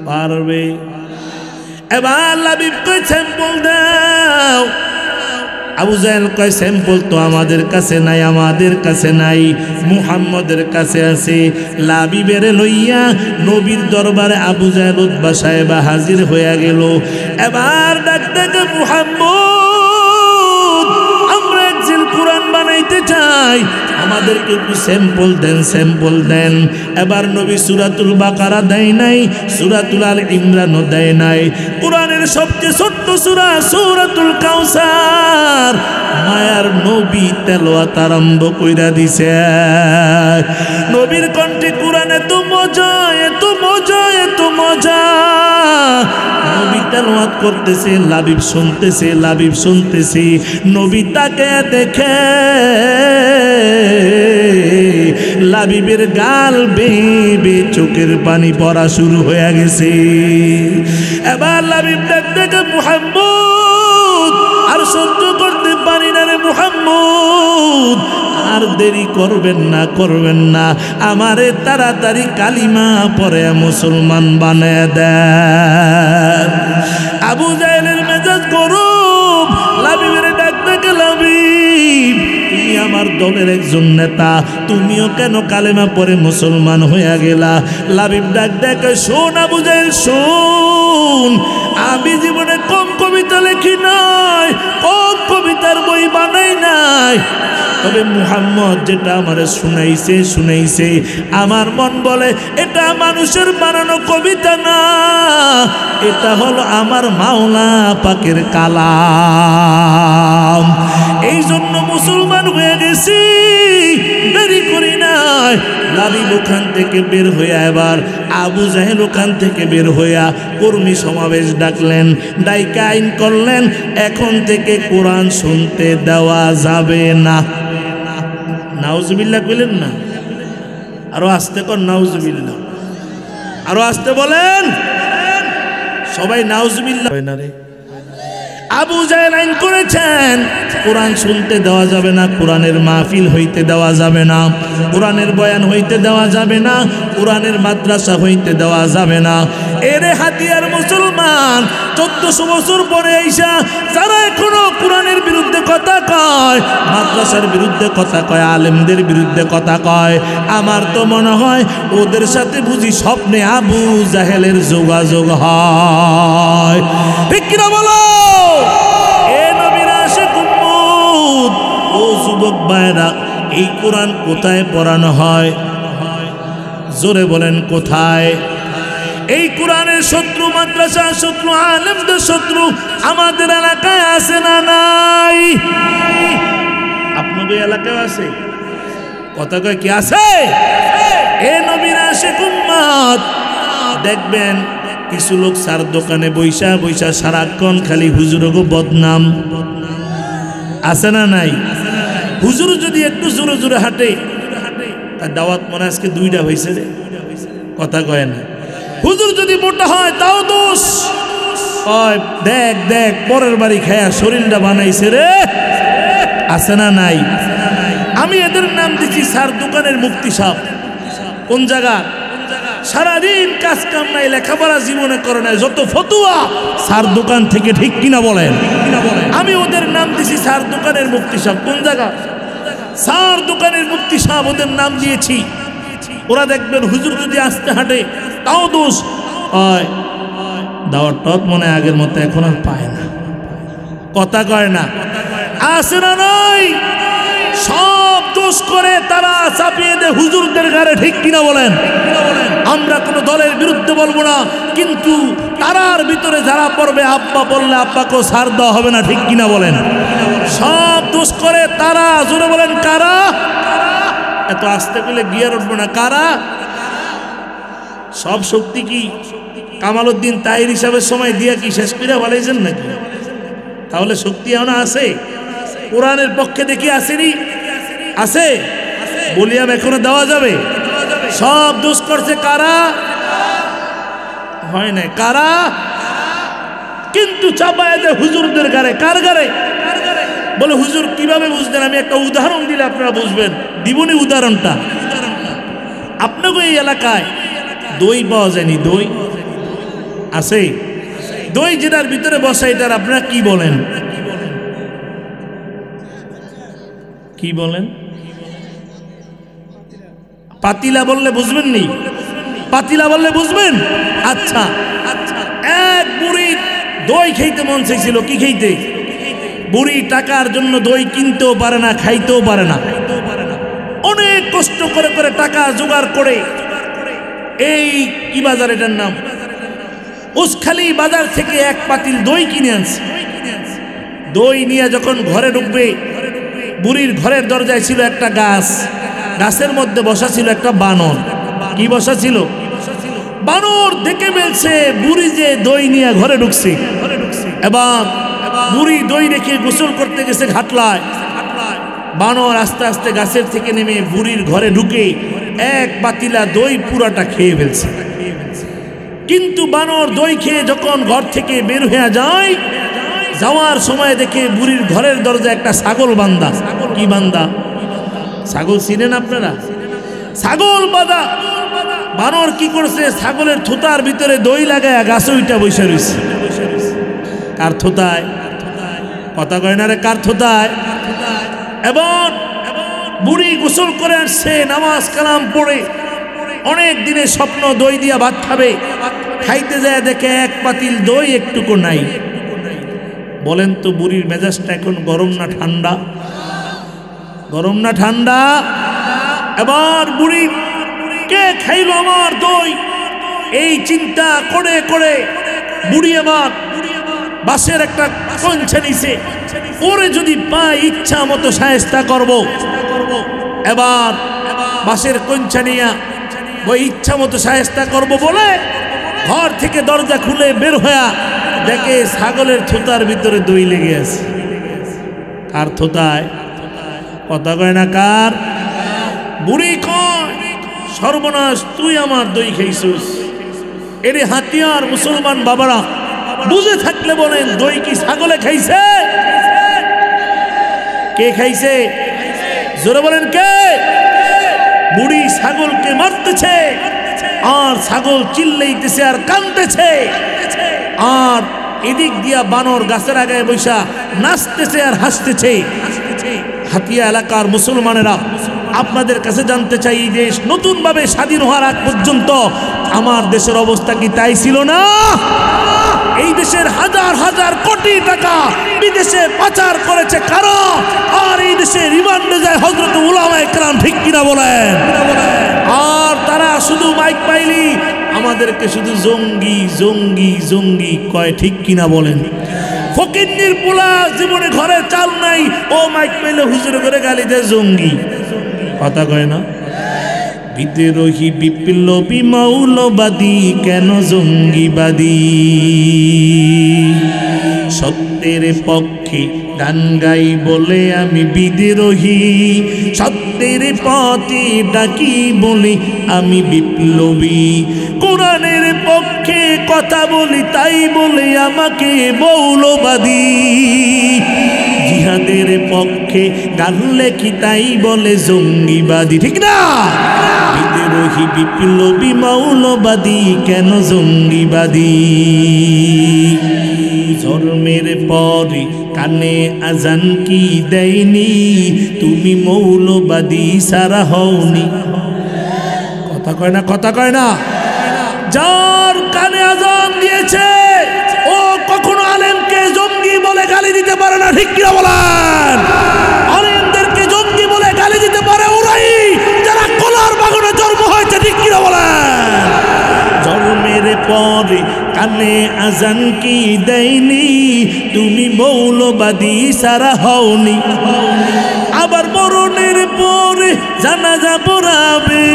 পারবে? এবার লাবিব কয় স্যাম্পল দাও। আবু জাহেল কয় স্যাম্পল তো আমাদের কাছে নাই, আমাদের কাছে নাই, মুহাম্মদের কাছে আছে। লাবিবের লইয়া নবীর দরবারে আবু জাহেল উতবা সাহেবা হাজির হইয়া গেল। এবার ডাকতে মুহাম্মদ, আমরা একজিল কোরআন বানাইতে চাই, আমাদেরকে একটু স্যাম্পল দেন, স্যাম্পল দেন। এবার নবী সূরাতুল বাকারা দেয় নাই, সূরাতুল আল ইমরানও দেয় নাই, কোরআনের সবচেয়ে ছোট্ট সূরা সূরাতুল কাউসার মায়ার নবী তেলাওয়াত আরম্ভ কইরা দিছে। নবীর কণ্ঠে কোরআন এত মজা, এত মজা, এত মজা। নবী তেলাওয়াত করতেছে, লাবিব শুনতেছে, লাবিব শুনতেছে। নবী তাকে দেখে লাবিবের গাল বেয়ে চোখের পানি পড়া শুরু হয়ে গেছে। এবার লাবিব দেখে মুহাম্মদ, আর সহ্য করতে পারি না রে মুহাম্মদ, আর দেরি করবেন না, করবেন না, আমারে তাড়াতাড়ি কালিমা পড়ে মুসলমান বানায় দেন। আবু জাহেলের মেজাজ গরম, লাবিবের ডাক দেখে লাবিব, তুমি আমার দলের একজন নেতা, তুমিও কেন কালেমা পড়ে মুসলমান হইয়া গেলা? লাবিব ডাক দেখে, শোন আবু জাহেল শোন, আমি জীবনে কম কবিতা লেখি নাই, কম কবিতার বই বানাই নাই, তবে মুহাম্মদ যেটা আমারে শুনাইছে আমার মন বলে এটা মানুষের বানানো কবিতা না, এটা হলো আমার মাওলা পাকের কালাম। এই জন্য মুসলমান হয়ে গেছি, দেরি করি নাই। লাবিব ওখান থেকে বের হইয়া, এবার আবু জাহেল ওখান থেকে বের হইয়া কর্মী সমাবেশ ডাকলেন, ডাইকা আইন করলেন, এখন থেকে কোরআন শুনতে দেওয়া যাবে না। নাউজুবিল্লাহ কইলেন না? আরো আস্তে কর নাউজুবিল্লাহ, আরো আস্তে বলেন সবাই নাউজুবিল্লাহ। আবু জাহেল আইন করেছেন কোরআন শুনতে দেওয়া যাবে না, কোরআনের মাহফিল হইতে দেওয়া যাবে না, কোরআনের বয়ান হইতে দেওয়া যাবে না, কোরআনের মাদ্রাসা হইতে দেওয়া যাবে না। এরে হাতিয়ার মুসলমান, 1400 বছর পরে আইসা যারা এখনো কোরআনের বিরুদ্ধে কথা কয়, মাদ্রাসার বিরুদ্ধে কথা কয়, আলেমদের বিরুদ্ধে কথা কয়, আমার তো মনে হয় ওদের সাথে বুঝি স্বপ্নে আবু জাহেলের যোগাযোগ হয়। ঠিক কিনা বলো? এ নবীর আশিক উম্মত, ও যুবক ভাইরা, এই কোরআন কোথায় পড়ানো হয়? জোরে বলেন কোথায়? এই কোরআনের শত্রু মাদ্রাসা, শত্রু আলেমদের শত্রু আমাদের এলাকায় আছে না নাই? আপনাদের এলাকায় আছে? কথা কয় কি আছে? এ নবীর আশিক উম্মত, দেখবেন কিছু লোক সার দোকানে বৈশা বৈশা সারাক্ষণ খালি হুজুরগো বদনাম, আছে না নাই? হুজুর যদি একটু জোরে জোরে হাঁটে, তার দাওয়াত মনে আজকে 2টা হয়েছে রে, কথা কয় না। হুজুর যদি মোটা হয় তাও দোষ, দেখ দেখ পরের বাড়ি খায়া শরীরটা বানাইছে রে, আছে না নাই? আমি এদের নাম দিচ্ছি সার দোকানের মুফতি সাহেব। কোন জায়গা? সারাদিন কাজ কাম নাই, লেখাপড়া জীবনে করে নাই, যত ফতুয়া সার দোকান থেকে। ঠিক কিনা বলেন? আমি ওদের নাম দিছি সার দোকানের মুফতি সাহেব। কোন জায়গা? সার দোকানের মুফতি সাহেব ওদের নাম দিয়েছি। ওরা দেখবেন হুজুর যদি আসতে হাঁটে তাও দোষ হয়, দাওয়ার টক মনে আগের মতো এখন আর পায় না, কথা কয় না, আসে না নাই? সব দোষ করে তারা চাপিয়ে দেয় হুজুরদের ঘাড়ে। ঠিক কিনা বলেন? আমরা কোনো দলের বিরুদ্ধে বলবো না, কিন্তু তারার ভিতরে যারা পড়বে, আব্বা বললে আব্বাকেও ছাড় দেওয়া হবে না। ঠিক কিনা বলেন? সব দোষ করে তারা, জোরে বলেন কারা? এত আস্তে করলে গিয়ার উঠবো না। কারা? সব শক্তি কি কামালউদ্দিন তাহির হিসাবের সময় দিয়া কি শেষ করে বলাইছেন নাকি? তাহলে শক্তি এখনো আছে? কোরআনের পক্ষে দেখি আসেনি? আছে বলিয়াম এখনো দেওয়া যাবে? সব দোষ করছে কারা? হয় না কারা? কিন্তু চাপায় দেয় হুজুরদের গারে। কার গারে? বলে হুজুর কিভাবে বুঝলেন? আমি একটা উদাহরণ দিলে আপনারা বুঝবেন। দিবনি উদাহরণটা। আপনাকে এই এলাকায় দই পাওয়া যায়নি? দই আছে? দই যেটার ভিতরে বসে এটার আপনারা কি বলেন? কি বলেন? পাতিলা বললে বুঝবেন নি? পাতিলা বললে বুঝবেন? আচ্ছা, এক বুড়ির দই খাইতে মন চাইছিল। কি খাইতে? বুড়ি টাকার জন্য দই কিনতেও পারে না, খাইতেও পারে না। অনেক কষ্ট করে করে টাকা জোগাড় করে এই কি বাজার, এটার নাম উসখালি বাজার থেকে এক পাতিল দই কিনে আনছে। দই নিয়ে যখন ঘরে ঢুকবে, বুড়ির ঘরের দরজায় ছিল একটা গাছ। গাছের মধ্যে বসা ছিল একটা বানর। কি বসা ছিল? বানর দেখে ফেলছে বুড়ি যে দই নিয়ে ঘরে ঢুকছে। এবং বুড়ি দই রেখে গোসল করতে গেছে ঘাটলায়। বানর আস্তে আস্তে গাছের থেকে নেমে বুড়ির ঘরে ঢুকে এক পাতিলা দই পুরাটা খেয়ে ফেলছে। কিন্তু বানর দই খেয়ে যখন ঘর থেকে বের হয়ে যায়, যাওয়ার সময় দেখে বুড়ির ঘরের দরজায় একটা ছাগল বান্ধা। কি বান্ধা? ছাগল চিনেন আপনারা? ছাগল বাঁধা। বানর কি করছে? ছাগলের থোতার ভিতরে দই লাগায় গাছে উইটা বসে রয়েছে। কার থোতায়? কথা কয় না রে, কার থোতায়? এবং বুড়ি গোসল করে আসছে, নামাজ কালাম পড়ে, অনেক দিনের স্বপ্ন দই দিয়া ভাত খাবে। খাইতে যায় দেখে এক পাতিল দই একটুকু নাই। বলেন তো বুড়ির মেজাজটা এখন গরম না ঠান্ডা? গরম না ঠান্ডা? এবার বুড়ি কে খাইল আমার দই, এই চিন্তা করে করে বুড়ি এবার বাসের একটা কঞ্চা নিছে। ওরে যদি পাই ইচ্ছা মতো শায়েস্তা করব। এবার বাসের কঞ্চা নিয়া ওই ইচ্ছা মতো শায়েস্তা করব বলে ঘর থেকে দরজা খুলে বের হয়ে দেখে ছাগলের থোতার ভিতরে দই লেগে আছে। কার থোতায়? কথা কয় না কার? বুড়ি কয়, সর্বনাশ, তুই আমার দই খাইছিস। এর হাতিয়ার মুসলমান বাবারা বুঝে থাকলে বলেন, দই কি ছাগলে খাইছে? কে খাইছে? জোরে বলেন কে? বুড়ি ছাগলকে মারতেছে, আর ছাগল চিল্লাইতেছে আর কাঁদতেছে। আর এদিক দিয়া বানর গাছের আগায় বৈশা নাচতেছে আর হাসতেছে। হাতিয়া এলাকার মুসলমানেরা, আপনাদের কাছে জানতে চাই, এই দেশ নতুন ভাবে স্বাধীন হওয়ার আগ পর্যন্ত আমার দেশের অবস্থা কি তাই ছিল না? এই দেশের হাজার হাজার কোটি টাকা বিদেশে পাচার করেছে কারা? আর এই দেশে রিমান্ডে যায় হযরত উলামায়ে কেরাম। ঠিক কিনা বলেন? আর তারা শুধু মাইক পাইলি আমাদেরকে শুধু জঙ্গি জঙ্গি জঙ্গি কয়। ঠিক কিনা বলেন? ফকিন্নির পোলা জীবনে ঘরে চাল নাই, ও মাইক পাইলে হুজুর করে গালি দেয় জঙ্গি। কথা কয় না? বিদ্রোহী বিপ্লবী মৌলবাদী কেন জঙ্গিবাদী? সত্যের পক্ষে গান গাই বলে আমি বিদ্রোহী, সত্যের পথে ডাকি বলে আমি বিপ্লবী। কোরআনের পক্ষে কথা বলি তাই বলে আমাকে মৌলবাদী। জিহাদের পক্ষে গান লেখি তাই বলে জঙ্গিবাদী। ঠিক না? বিদ্রোহী বিপ্লবী মৌলবাদী কেন জঙ্গিবাদী? জন্মের পরে কানে আজান কি দেয়নি, তুমি মৌলবাদী সারা হওনি। কথা কয় না? কথা কয় না? যার কানে আজান দিয়েছে ও কখনো আলেমকে জঙ্গি বলে গালি দিতে পারে না। ঠিক কিনা বলেন? আলেমদেরকে জঙ্গি বলে গালি দিতে পারে ওরাই যারা কলার বাগানে জন্ম হয়েছে। ঠিক কিনা বলেন? জন্মের পরে কানে আজান কি দেয়নি, তুমি মৌলবাদী সারা হওনি। আবার মরণের পরে জানাজা পড়াবে,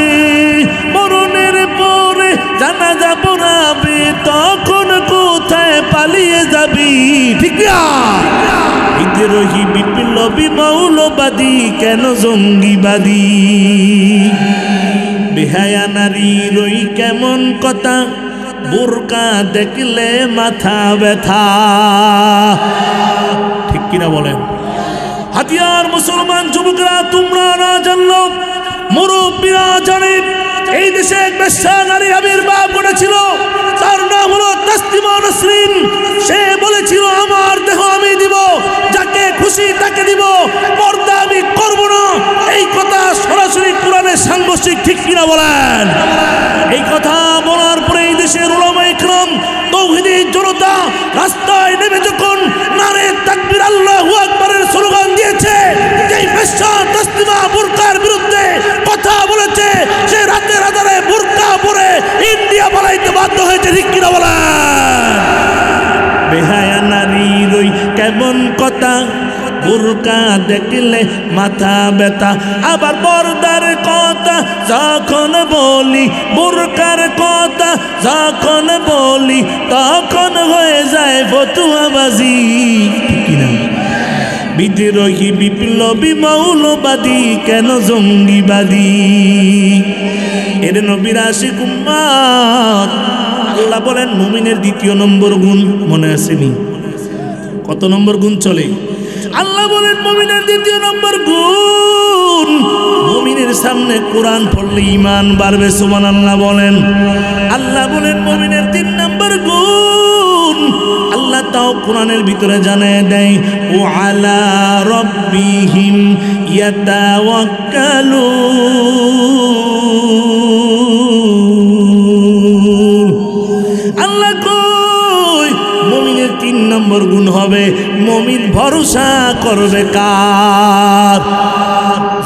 মরণের পরে জানাজা পড়াবে, তখন কোথায় পালিয়ে যাবি? ঠিক না? বিদ্রোহী বিপ্লবী মৌলবাদী কেন জঙ্গিবাদী? বেহায়া নারীর ওই কেমন কথা, বোরকা দেখলে মাথা ব্যথা। ঠিক কিনা বলেন? হাতিয়ার মুসলমান যুবকরা, তোমরা না জানলো, মুরব্বীরা জানে, এই দেশে এক বেশ্যা নারী আবির্ভাব ঘটেছিল, তার নাম হলো তাসলিমা নাসরিন। সে বলেছিল, আমার দেহ আমি দিব, যাকে খুশি তাকে দিব, পর্দা আমি করব না। এই কথা সরাসরি কোরআনের সাংঘর্ষিক। ঠিক কিনা বলেন? এই কথা বলার পরে এই দেশের উলামায়ে কেরাম, তাওহীদি জনতা রাস্তায় নেমে যখন নারে তাকবীর আল্লাহু আকবারের স্লোগান দিয়েছে, যেই বেশ্যা তাসলিমা বোরকার বিরুদ্ধে কথা বলেছে, সে রাতের আধারে বোরকা পরে ইন্ডিয়া পালাইতে বাধ্য হয়েছে। ঠিক কিনা বলেন? বেহায়া নারীর ওই কেমন কথা, বোরকা দেখলে মাথা ব্যথা। আবার পর্দার কথা যখন বলি, বোরকার কথা যখন বলি, তখন হয়ে যায় ফতুয়াবাজি। ঠিক কিনা? বিদ্রোহী বিপ্লবী মৌলবাদী কেন জঙ্গিবাদী? এর নবীর আশিক উম্মত। আল্লাহ বলেন মুমিনের দ্বিতীয় নম্বর গুণ, মনে আসেনি? কত নম্বর গুণ চলে? আল্লাহ বলেন মুমিনের দ্বিতীয় নম্বর গুণ, মুমিনের সামনে কোরআন পড়লে ঈমান বাড়বে। সুবহানাল্লাহ বলেন। আল্লাহ বলেন মুমিনের 3 নম্বর গুণ, আল্লাহ তাও কোরআনের ভিতরে জানায় দেয়, ও আলা রাব্বিহিম ইয়াতাওয়াক্কালুন। আল্লাহ কই মুমিনের 3 নম্বর গুণ হবে, মুমিন ভরসা করবে কার?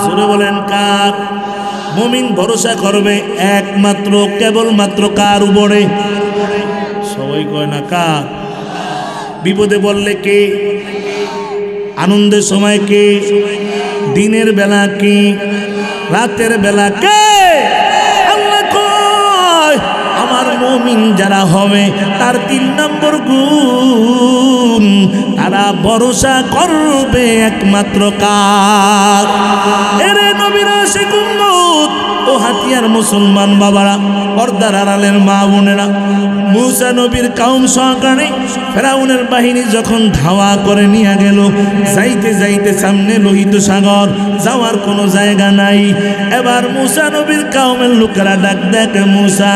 জোরে বলেন কার? মুমিন ভরসা করবে একমাত্র কেবলমাত্র কার উপরে? সবাই কয় না কার? বিপদে বললে কে? আনন্দের সময় কে? দিনের বেলা কে? রাতের বেলা কে? আল্লাহ কয় আমার মুমিন যারা হবে তার 3 নম্বর গুণ, তারা ভরসা করবে একমাত্র কার? এরে নবীর আশিক উম্মত ও হাতিয়ার মুসলমান বাবারা, পর্দার আড়ালের মা বোনেরা, মুসা নবীর কওম সহকারে ফেরাউনের বাহিনী যখন ধাওয়া করে নিয়ে গেল, যাইতে যাইতে সামনে লোহিত সাগর, যাওয়ার কোনো জায়গা নাই। এবার মুসা নবীর কওমের লোকেরা ডাক দেখে, মুসা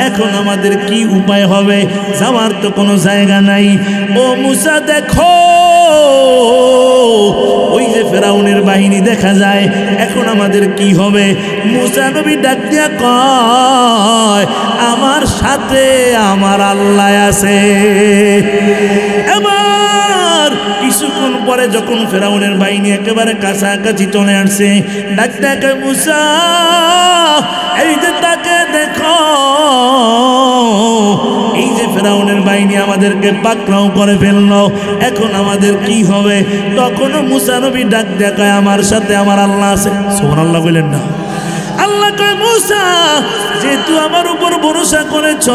এখন আমাদের কি উপায় হবে? যাওয়ার তো কোনো জায়গা নাই। ও মুসা দেখো, ওই যে ফেরাউনের বাহিনী দেখা যায়, এখন আমাদের কি হবে? মুসা নবী ডাক দিয়া কয়, আমার সাথে আমার আল্লাহ আছে। এবার কিছুক্ষণ পরে যখন ফেরাউনের বাহিনী একেবারে কাছাকাছি চলে আসছে, ডাক ডাকে, মুসা এই যে তাকে দেখো, এই যে ফেরাউনের বাহিনী আমাদেরকে পাকড়াও করে ফেললো, এখন আমাদের কি হবে? তখন মুসা নবী ডাক দেখায়, আমার সাথে আমার আল্লাহ আছে। সুবহানাল্লাহ বলেন না? আল্লাহ কয়, মুসা যেহেতু আমার উপর ভরসা করেছ,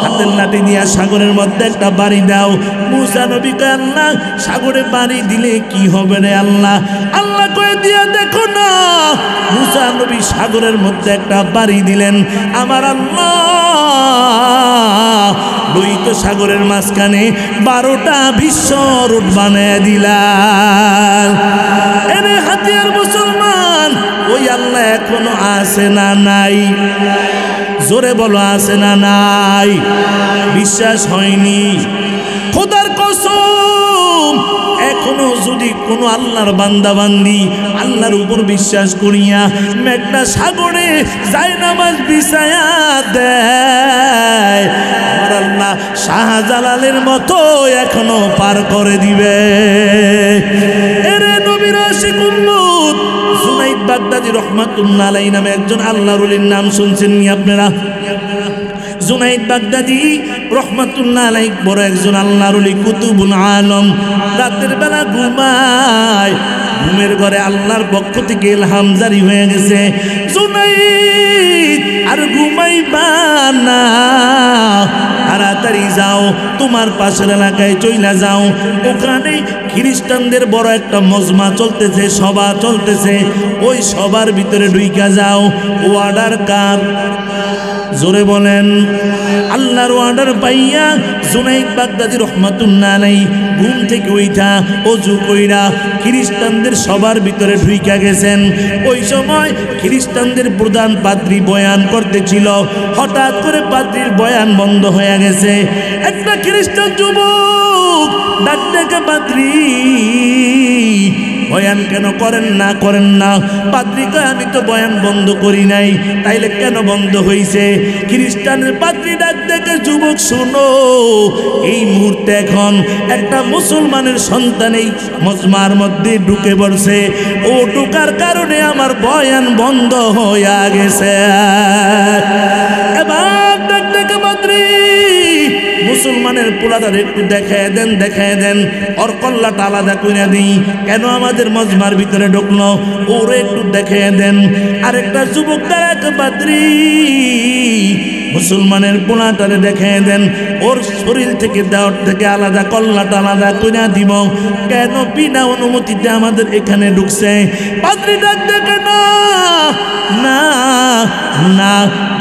হাতের লাঠি দিয়া সাগরের মধ্যে একটা বাড়ি দাও। মুসা নবী কয়, আল্লাহ সাগরে বাড়ি দিলে কি হবে রে আল্লাহ? আল্লাহ কয়ে দিয়া দেখো না। মুসা নবী সাগরের মধ্যে একটা বাড়ি দিলেন, আমার আল্লাহ লোহিত সাগরের মাঝখানে 12টা বিশ্ব রোড বানিয়ে দিলাম। এরে হাতিয়ার মুসলমান, ওই আল্লাহ এখনো আছে না নাই? জোরে বলো, আছে না নাই? বিশ্বাস হয়নি? খোদার কসম, এখনো যদি কোনো আল্লাহর বান্দা বান্দি আল্লাহর উপর বিশ্বাস করিয়া মেঘনা সাগরে জায়নামাজ বিছায়া দেয়, আমার আল্লাহ শাহজালালের মতো এখনো পার করে দিবে। এরে নবীর আশিক উম্মত, জুনাইদ বাগদাদী রহমাতুল্লাহ আলাইহি নামে একজন আল্লাহর ওলির নাম শুনছেন নি আপনারা? জুনাইদ বাগদাদি রহমাতুল্লাহ আলাইহি বড় একজন আল্লাহর ওলি কুতুবুল আলম। রাতের বেলা ঘুমায়, ঘুমের ঘরে আল্লাহর পক্ষ থেকে ইলহাম জারি হয়ে গেছে, জুনাইদ আর ঘুমাইবা না, তাড়াতাড়ি যাও, তোমার পাশের এলাকায় চইলা যাও, ওখানে খ্রিস্টানদের বড় একটা মজমা চলতেছে, সভা চলতেছে, ওই সবার ভিতরে ঢুইকা যাও। অর্ডার কার? জোরে বলেন। আল্লাহর অর্ডার পাইয়া জুনাইদ বাগদাদি রহমাতুল্লাহ আলাইহি ঘুম থেকে উঠা ওযু কইরা খ্রিস্টানদের সবার ভিতরে ঢুইকা গেছেন। ওই সময় খ্রিস্টানদের প্রধান পাদ্রী বয়ান করতেছিল, হঠাৎ করে পাদ্রীর বয়ান বন্ধ হয়ে গেছে। একটা খ্রিস্টান যুবক ডাক ডেকে, পাদ্রী বয়ান কেন করেন না? পাদ্রী কয়, আমি তো বয়ান বন্ধ করি নাই। তাইলে কেন বন্ধ হইছে? খ্রিস্টানের পাদ্রী ডাক ডেকে, যুবক শোনো, এই মুহূর্তে এখন একটা মুসলমানের সন্তান এই মজমার মধ্যে ঢুকে পড়ছে, ও ঢুকার কারণে আমার বয়ান বন্ধ হয়ে গেছে। এবার ডাক ডেকে, পাদ্রী মুসলমানের পোলাটার একটু দেখায় দেন, ওর কল্লাটা আলাদা করে দিই, কেন আমাদের মজমার ভিতরে ঢুকলো, ওরে একটু দেখায় দেন। আরেকটা যুবক তারা, পাদ্রী মুসলমানের পোলাটারে দেখায় দেন, ওর শরীর থেকে দেওয়ার থেকে আলাদা কল্লাটা আলাদা করে দিব, কেন বিনা অনুমতিতে আমাদের এখানে ঢুকছে। পাদ্রী ডাক দেখে, না না,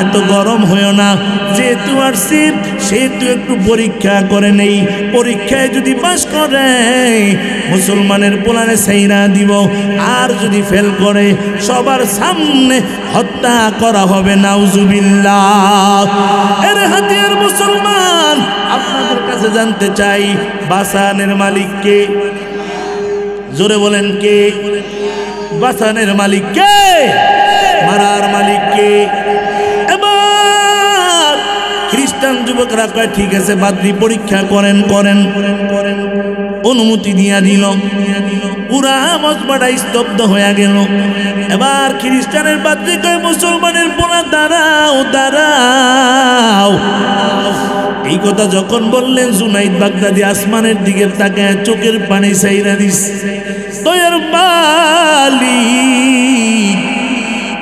এত গরম হইও না, যেহেতু আসছি সেহেতু একটু পরীক্ষা করে নেই, পরীক্ষায় যদি পাস করে মুসলমানের পোলারে সাইরা দিব, আর যদি ফেল করে সবার সামনে হত্যা করা হবে, নাউজুবিল্লাহ। এর হাতিয়ার মুসলমান, আপনাদের কাছে জানতে চাই, বাসানের মালিক কে? জোরে বলেন কে? বাসানের মালিক কে? মারার মালিক কে? এবার খ্রিস্টান যুবকরা কয়, ঠিক আছে পাদ্রী পরীক্ষা করেন। অনুমতি দিয়া দিল, পুরা মজমাটা স্তব্ধ হয়ে গেল। এবার খ্রিস্টানের পাদ্রী কয়, মুসলমানের পোলা দাঁড়াও। এই কথা যখন বললেন, জুনাইদ বাগদাদি আসমানের দিকে তাকায় চোখের পানি ছাইরা দিস, দয়ার মালিক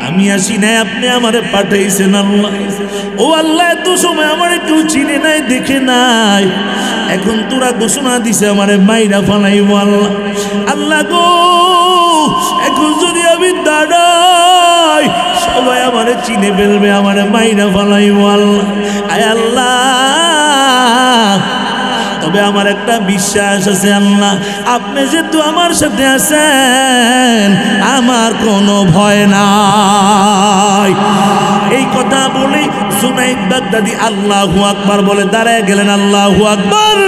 আমি আসি নাই, আপনি আমারে পাঠাইছেন আল্লাহ। ও আল্লাহ, এত সময় আমারে কেউ চিনে নাই, দেখে নাই, এখন তোরা ঘোষণা দিছে আমারে মাইরা ফালাইব। আল্লাহ গো, এখন যদি আমি দাঁড়াই সবাই আমারে চিনে ফেলবে, আমারে মাইরা ফালাইব। আয় আল্লাহ, তবে আমার একটা বিশ্বাস আছে, আল্লাহ আপনি যেহেতু আমার সাথে আছেন, আমার কোনো ভয় নাই। এই কথা বলে জুনাইদ বাগদাদি আল্লাহু আকবার বলে দাঁড়ায় গেলেন। আল্লাহু আকবার।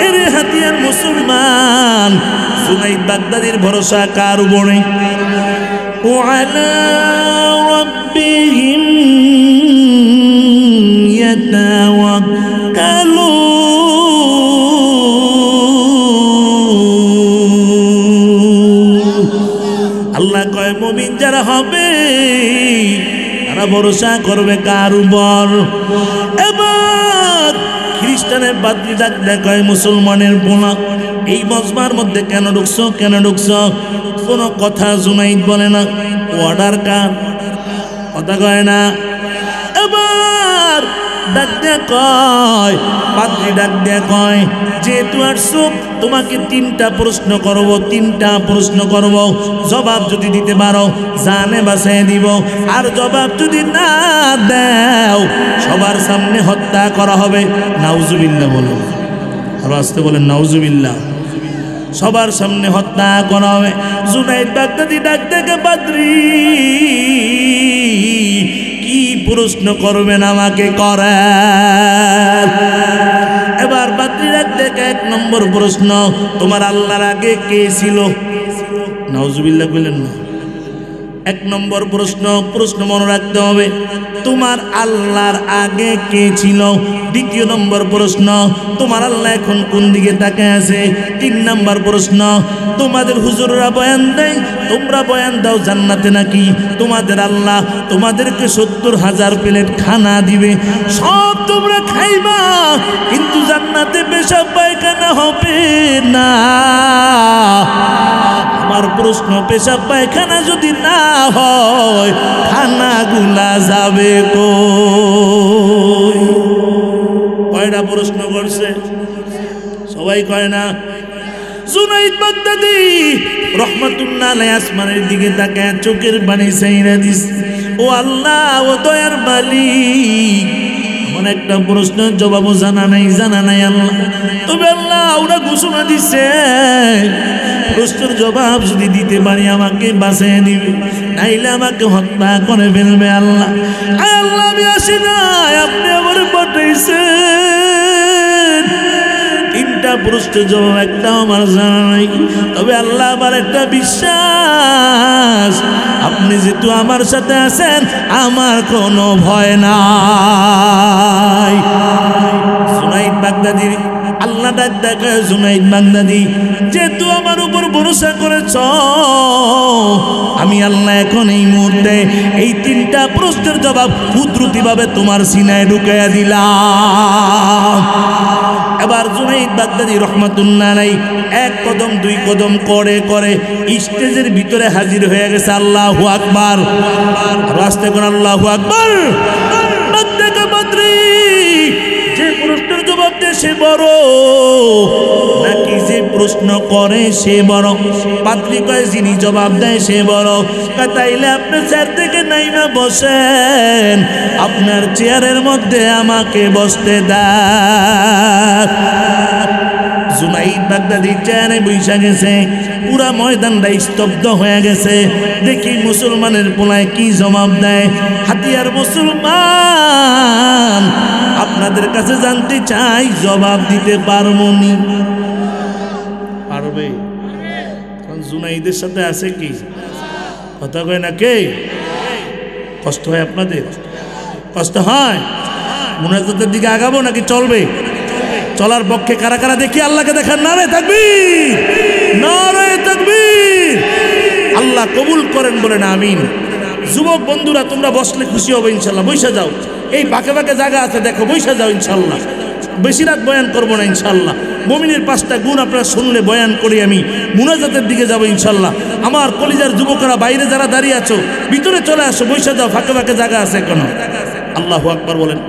এর হাতিয়ার মুসলমান, জুনাইদ বাগদাদির ভরসা কার উপরে? ওয়ালা রাব্বিহিম ইয়াতাওয়াক্কালুন। আল্লাহ কয়, মুমিন যারা হবে তারা ভরসা করবে কার উপর? এবার খ্রিস্টানের পাদ্রী ডাক দেখায়, মুসলমানের পোলা এই মজমার মধ্যে কেন ঢুকছো? কোনো কথা জুনাইদ বলে না। অর্ডার কার? কথা কয় না। এবার ডাক দেয়া কয়, পাদ্রী ডাক দেয়া কয়, যেহেতু আসছো তোমাকে তিনটা প্রশ্ন করব, জবাব যদি দিতে পারো জানে বাঁচিয়ে দিব, আর জবাব যদি না দাও সবার সামনে হত্যা করা হবে। নাউজুবিল্লাহ বলো, আর আসতে বলেন নাউজুবিল্লাহ। সবার সামনে হত্যা করা হবে। জুনাইদ বাগদাদি ডাক দেখে, পাদ্রী কি প্রশ্ন করবেন আমাকে করেন। এবার পাদ্রী ডাক দেখে, 1 নম্বর প্রশ্ন, তোমার আল্লাহর আগে কে ছিল? নাউজুবিল্লাহ বললেন না। 1 নম্বর প্রশ্ন মনে রাখতে হবে, তোমার আল্লাহর আগে কে ছিল? দ্বিতীয় নম্বর প্রশ্ন, তোমার আল্লাহ এখন কোন দিকে তাকিয়ে আছে? 3 নম্বর প্রশ্ন, তোমাদের হুজুররা বয়ান দেয়, তোমরা বয়ান দাও জান্নাতে নাকি তোমাদের আল্লাহ তোমাদেরকে 70,000 প্লেট খানা দিবে, সব তোমরা খাইবা, কিন্তু জান্নাতে পেশাব পায়খানা হবে না। আমার প্রশ্ন, পেশাব পায়খানা যদি না হয় খানাগুলা যাবে কই? কয়টা প্রশ্ন করছে? সবাই কয় না? জুনাইদ বাগদাদি রহমাতুল্লাহ আলাইহি আসমানের দিকে তাকায় চোখের পানি ছাইরা দিস, ও আল্লাহ, ও দয়ার মালিক, আমার একটা প্রশ্নের জবাবও জানা নাই আল্লাহ। তবে আল্লাহ ওরা ঘোষণা দিচ্ছে, প্রশ্নের জবাব যদি দিতে পারি আমাকে বাঁচিয়ে দিবে, নাইলে আমাকে হত্যা করে ফেলবে। আল্লাহ, আল্লাহ আমি আসি না, আপনি আমার পাঠাইছেন। 3টা প্রশ্নের জবাব একটাও আমার জানা নাই, তবে আল্লাহ আমার একটা বিশ্বাস, আপনি যেহেতু আমার সাথে আছেন আমার কোনো ভয় নাই। জুনাইদ বাগদাদি আল্লাহ ডাক ডাকে, জুনাইদ বাগদাদি যেহেতু আমার উপর ভরসা করেছ, আমি আল্লাহ এখন এই মুহূর্তে এই 3টা প্রশ্নের জবাব কুদরতিভাবে তোমার সিনায় ঢুকাইয়া দিলাম। এবার জুনাইদ বাগদাদি রহমাতুল্লাহ আলাইহি 1 কদম 2 কদম করে করে স্টেজের ভিতরে হাজির হয়ে গেছে। আল্লাহু আকবার, রাস্তে কোন আল্লাহু আকবার। যে প্রশ্নের জবাব দেয় সে বড় নাকি যে প্রশ্ন করে সে বড়? পাত্রী কয় যিনি জবাব দেয় সে বড়। তাইলে আপনি চেয়ার থেকে নাইমা বসেন, আপনার চেয়ারের মধ্যে আমাকে বসতে দেন। জুনাইদ বাগদাদি চেয়ারে বৈশা গেছে, পুরা ময়দানটা স্তব্ধ হয়ে গেছে। দেখি মুসলমানের পোলায় কি জবাব দেয়। হাতিয়ার মুসলমান, আপনাদের কাছে জানতে চাই জবাব দিতে পারবনি? পারবে? কারণ জুনাইদের সাথে আছে কি কথা কয় না কে? কষ্ট হয় আপনাদের? কষ্ট হয়? মুনাজাতের দিকে আগাবো নাকি চলবে? চলার পক্ষে কারা কারা দেখি আল্লাহকে দেখার নারে তাকবীর, নারে তাকবীর। আল্লাহ কবুল করেন বলেন আমিন। যুবক বন্ধুরা তোমরা বসলে খুশি হবে ইনশাল্লাহ, বৈশা যাও। এই বাঁকে বাঁকে জায়গা আছে দেখো, বৈশা যাও ইনশাল্লাহ। বেশি রাত বয়ান করবো না ইনশাল্লাহ। মুমিনের 5টা গুণ আপনারা শুনলে বয়ান করি, আমি মুনাজাতের দিকে যাবো ইনশাল্লাহ। আমার কলিজার যুবকরা বাইরে যারা দাঁড়িয়ে আছো ভিতরে চলে আসো, বৈশা যাও, ফাঁকে ফাঁকে জায়গা আছে এখনো। আল্লাহু আকবার বলেন।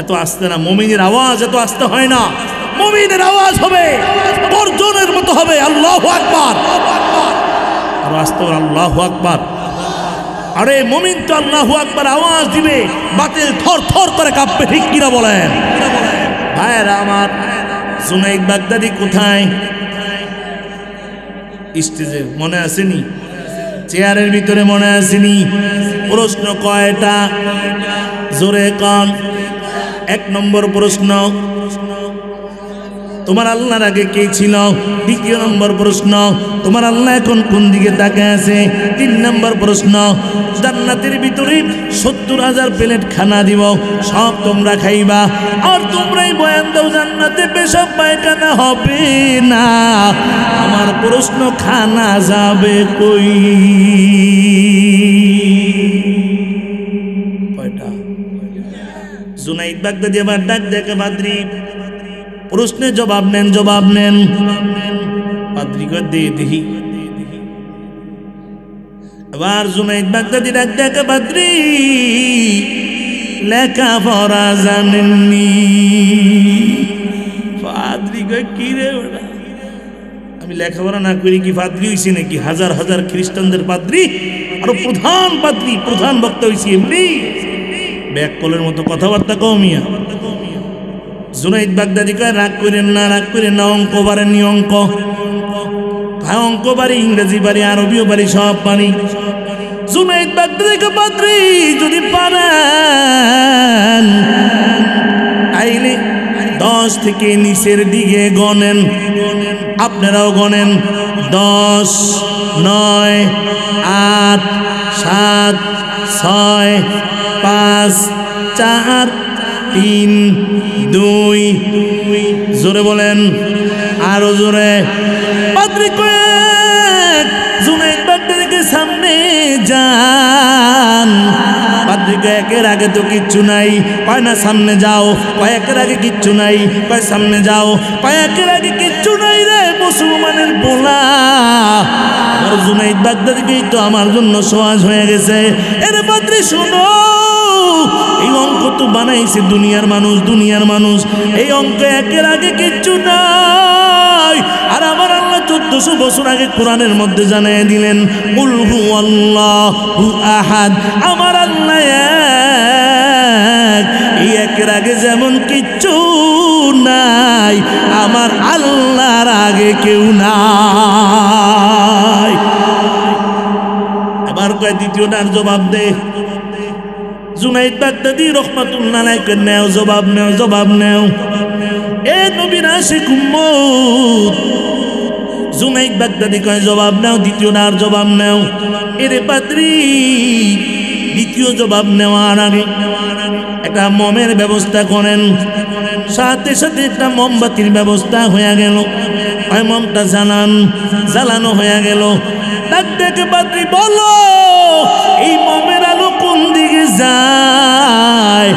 এত আসতে না, মুমিনের আওয়াজ এত আসতে হয় না, মুমিনের আওয়াজ হবে গর্জনের মতো হবে। আল্লাহু আকবার, আর আসতে হবে আল্লাহু আকবার। আরে মুমিন তো আল্লাহু আকবার আওয়াজ দিবে, বাতিল থর থর করে কাঁপবে, ঠিক কিনা বলেন? ভাইরা আমার, জুনাইদ বাগদাদি কোথায়? স্টেজে মনে আসেনি? চেয়ারের ভিতরে মনে আসেনি? প্রশ্ন কয়টা? জোরে কন। 1 নম্বর প্রশ্ন, তোমার আল্লাহর আগে কে ছিল? 2 নম্বর প্রশ্ন, তোমার আল্লাহ এখন কোন দিকে তাকিয়ে আছে? 3 নম্বর প্রশ্ন, জান্নাতের ভিতরে 70,000 প্লেট খানা দিব, সব তোমরা খাইবা, আর তোমরাই বয়ান দাও জান্নাতে পেশাব পায়খানা হবে না। আমার প্রশ্ন, খানা যাবে কই? কয়টা? জুনাইদ বাগদাদি আবার ডাক দেখে, বাদ্রি প্রশ্নের জবাব নেন, জবাব নেন। পাদ্রী কয় দে দেখি। এবার জুনাইদ বাগদাদি ডাক দেখে, পাদ্রী লেখাপড়া জানেননি? পাদ্রী কয় কি রে ওরা, আমি লেখাপড়া না করি কি পাদ্রী হইছি নাকি? হাজার হাজার খ্রিস্টানদের পাদ্রী, আরো প্রধান পাদ্রী, প্রধান বক্তা হইছি এমনি? ব্যাককলের মতো কথাবার্তা কমিয়া। জুনাইদ বাগদাদি কয় রাগ করেন না, রাগ করেন না, অঙ্ক পারেননি? অঙ্ক হ্যাঁ অঙ্ক পারি, ইংরেজি পারি, আরবিও পারি, সব পারি। জুনাইদ বাগদাদি কয় পাদ্রী যদি পারেন তাইলে 10 থেকে নিচের দিকে গণেন, আপনারাও গণেন। 10, 9, 8, 7, 6, 5, 4, 3 2 জোরে বলেন, আরো জোরে। পাদ্রী কয় জুনাইদ বাগদাদিকে সামনে যান। পাদ্রী কয় একের আগে তো কিচ্ছু নাই, কয় না সামনে যাও, কয় একের আগে কিচ্ছু নাই, কয় সামনে যাও, কয় একের আগে কিচ্ছু নাই রে মুসলমানের পোলা। আর জুনাইদ বাগদাদিকেই তো আমার জন্য সহজ হয়ে গেছে। এর পাদ্রী শোনো, এই অঙ্ক তো বানাইছে দুনিয়ার মানুষ, এই অঙ্ক একের আগে কিচ্ছু নাই। আর আমার আল্লাহ 1400 বছর আগে কোরআনের মধ্যে জানিয়ে দিলেন, কুল হুয়াল্লাহু আহাদ, আমার আল্লাহ এক। এই একের আগে যেমন কিচ্ছু নাই, আমার আল্লাহর আগে কেউ নাই। এবার কয় দ্বিতীয়টার জবাব দে। জুনাইদ বাগদাদি রহমাতুল্লাহ আলাইহি নেও, জবাব নেও। এ নবীর আশিক উম্মত, জুনাইদ বাগদাদি কয় জবাব নাও, দ্বিতীয়টার জবাব নাও। এরে পাদ্রী, দ্বিতীয় জবাব নেওয়ার আগে একটা মমের ব্যবস্থা করেন। সাথে সাথে একটা মোমবাতির ব্যবস্থা হয়ে গেল। ওই মমটা জ্বালানো হয়ে গেল। ডাক ডেকে পাদ্রী বলো, এই মমের আলো কোন দিকে যায়?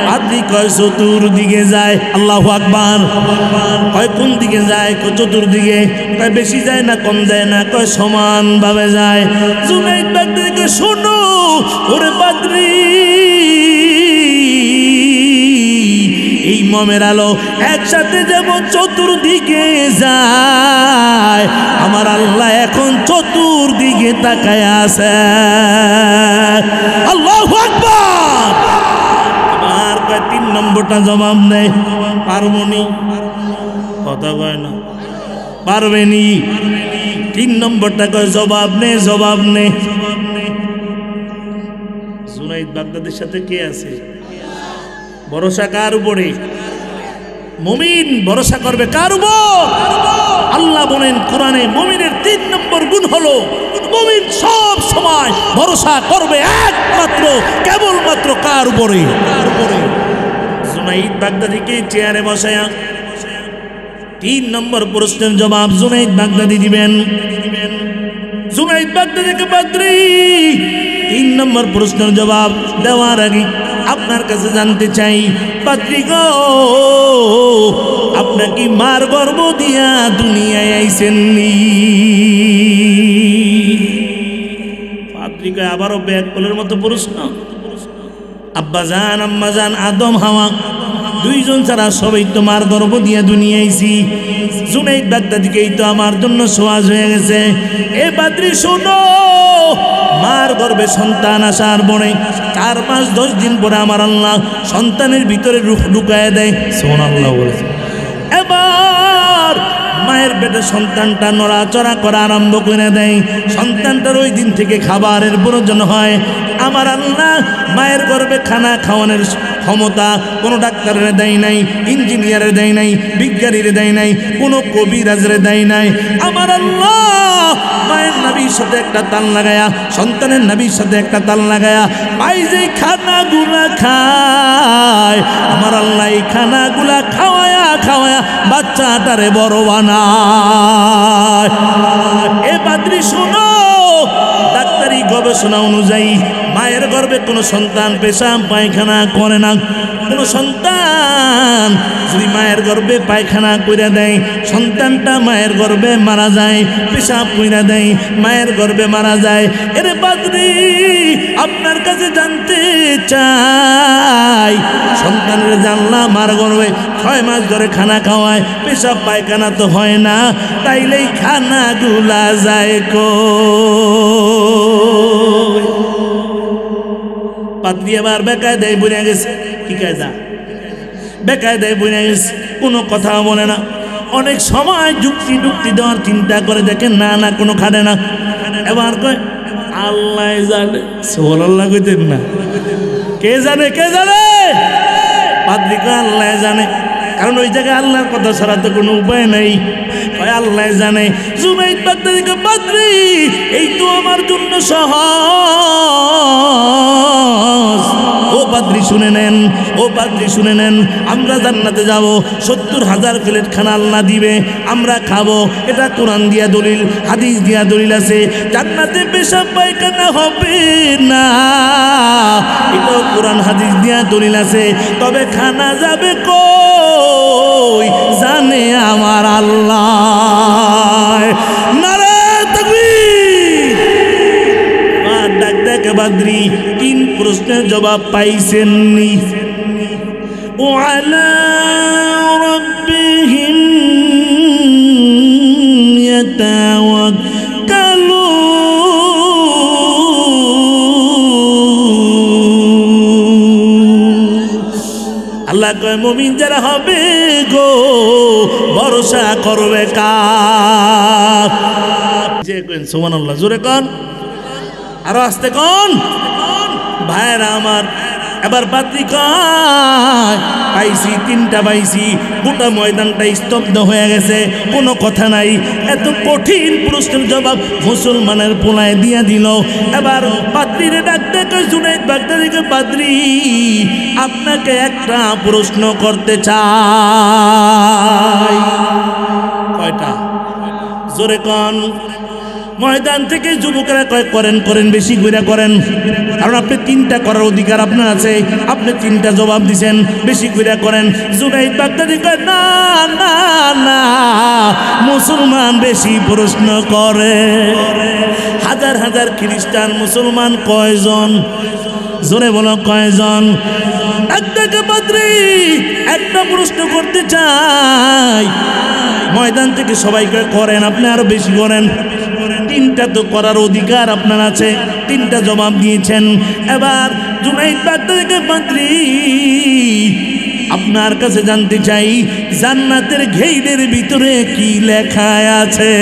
পাদ্রী কয় চতুর্দিকে যায়। আল্লাহু আকবার। কয় কোন দিকে যায়? কয় চতুর্দিকে। কয় বেশি যায় না কম যায় না? কয় সমান ভাবে যায়। জুনাইদ বাগদাদিকে শোনো, ওরে পাদ্রী, এই মমের আলো একসাথে যেমন চতুর্দিকে যায়, আমার আল্লাহ এখন চতুর্দিকে তাকায় আছে। আল্লাহু আকবার। আর কয় 3 নম্বরটা জবাব দেয়, পারবনি। কথা কয় না, পারবেনি। 3 নম্বরটা কয় জবাব নে। জুনাইদ বাগদাদির সাথে কে আছে? ভরসা কার উপরে? মুমিন ভরসা করবে কার উপর? আল্লাহ বলেন কোরআনে, মুমিনের 3 নম্বর গুণ হলো মুমিন সব সময় ভরসা করবে একমাত্র কেবলমাত্র কার উপরে? জুনাইদ বাগদাদিকে চেয়ারে বসায়া 3 নম্বর প্রশ্নের জবাব জুনাইদ বাগদাদি দিবেন। জুনাইদ বাগদাদিকে পাদ্রী 3 নম্বর প্রশ্নের জবাব দেওয়ার আগে আপনার কাছে জানতে চাই, পাদ্রী গো, আপনাকে মার গর্ভ দিয়া দুনিয়ায় আইছেননি? পাদ্রী কয় আবারও ব্যাককলের মতো প্রশ্ন। আব্বাজান আম্মাজান আদম হাওয়া 2 জন ছাড়া সবাই তো মার গর্ভ দিয়া দুনিয়ায় আইছি। জুনাইদ বাগদাদিকেই তো আমার জন্য সহজ হয়ে গেছে। এ পাদ্রী শোনো, মার গর্ভে সন্তান আসার পরে 4 মাস 10 দিন পরে আমার আল্লাহ সন্তানের ভিতরে রূহ ঢুকায় দেয়। সুবহানাল্লাহ বলেছে। এবার মায়ের পেটে সন্তানটা নড়াচড়া করা আরম্ভ করে দেয়। সন্তানটার ওই দিন থেকে খাবারের প্রয়োজন হয়। আমার আল্লাহ মায়ের গর্ভে খানা খাওয়ানোর ক্ষমতা কোনো ডাক্তারের দেয় নাই, ইঞ্জিনিয়ারের দেয় নাই, বিজ্ঞানীর দেয় নাই, কোনো কবিরাজের দেয় নাই। আমার আল্লাহ মায়ের নাভির সাথে একটা তাল লাগায়া, সন্তানের নাভির সাথে একটা তাল লাগায়া, মাই যে খানাগুলা খায়, আমার আল্লাহ এই খানাগুলা খাওয়ায়া বাচ্চাটারে বড় বানায়। এ পাদ্রী শোনো, ডাক্তারি গবেষণা অনুযায়ী মায়ের গর্ভে কোনো সন্তান পেশাব পায়খানা করে না। কোনো সন্তান যদি মায়ের গর্ভে পায়খানা কইরা দেয়, সন্তানটা মায়ের গর্ভে মারা যায়। পেশাব কইরা দেয়, মায়ের গর্ভে মারা যায়। এরে পাদ্রী, আপনার কাছে জানতে চাই, সন্তানের জানলা মার গর্ভে 6 মাস ধরে খানা খাওয়ায়, পেশাব পায়খানা তো হয় না, তাইলেই খানাগুলা যায় কই? পাদ্রী আবার বেকায়দায় বুঝে গেছে। কি কায়দা? বেকায়দায় বুঝে গেছে, কোনো কথা বলে না। অনেক সময় যুক্তি দেওয়ার চিন্তা করে দেখেন, না কোনো খাটে না। এবার কয় আল্লাহ জানে। সুবহানাল্লাহ কইতেন না? কে জানে? পাদ্রী কয় আল্লাহ জানে, কারণ ওই জায়গায় আল্লাহর কথা ছাড়া তো কোনো উপায় নাই। কয় আল্লাহ জানে। জুনাইদ বাগদাদিকে পাদ্রী, এই তো আমার জন্য সহজ। ও পাদ্রী শুনে নেন, ও পাদ্রী শুনে নেন, আমরা জান্নাতে যাব, 70,000 প্লেট খানা আল্লাহ দিবে, আমরা খাবো। এটা কোরআন দিয়া দলিল, হাদিস দিয়া দলিল আছে। জান্নাতে পেশাব পায়খানা হবে না, এটাও কোরআন হাদিস দিয়া দলিল আছে। তবে খানা যাবে কই জানে আমার আল্লাহ। নারে তাকবীর। ডাক দেখে বাদ্রী 3 প্রশ্নের জবাব পাইছেননি। ওয়ালা রাব্বিহিম ইয়াতাওয়াক্কালুন। আল্লাহ কয় মুমিন যারা হবে গো ভরসা করবে কার? যে কইন সুবহানাল্লাহ, জোরে কোন, আরো আস্তে কোন ভাইরা আমার। এবার পাত্রী কয় পাইছি, 3টা পাইছি। গোটা ময়দানটা স্তব্ধ হয়ে গেছে, কোনো কথা নাই। এত কঠিন প্রশ্নের জবাব মুসলমানের পোলায় দিয়া দিল। এবার পাত্রীরে ডাকতে কই জুনাইদ বাগদাদিকে, পাত্রী আপনাকে একটা প্রশ্ন করতে চাই। কয়টা? জোরে কোন। ময়দান থেকে যুবকেরা কয় করেন করেন, বেশি করে করেন, কারণ আপনি 3টা করার অধিকার আপনার আছে। আপনি 3টা জবাব দিছেন, বেশি করে করেন। জুনাইদ বাগদাদি কয় না না না, মুসলমান বেশি প্রশ্ন করে। হাজার হাজার খ্রিস্টান, মুসলমান কয়জন? জোরে বলো কয়জন? একটা প্রশ্ন করতে চাই। ময়দান থেকে সবাই করেন, আপনি আরো বেশি করেন। 3টা তো করার অধিকার আপনার আছে, 3টা জবাব দিয়েছেন। এবার জুনাইদ বাগদাদিকে, পাত্রী আপনার কাছে জানতে চাই জান্নাতের ঘেইদের ভিতরে কি লেখা আছে?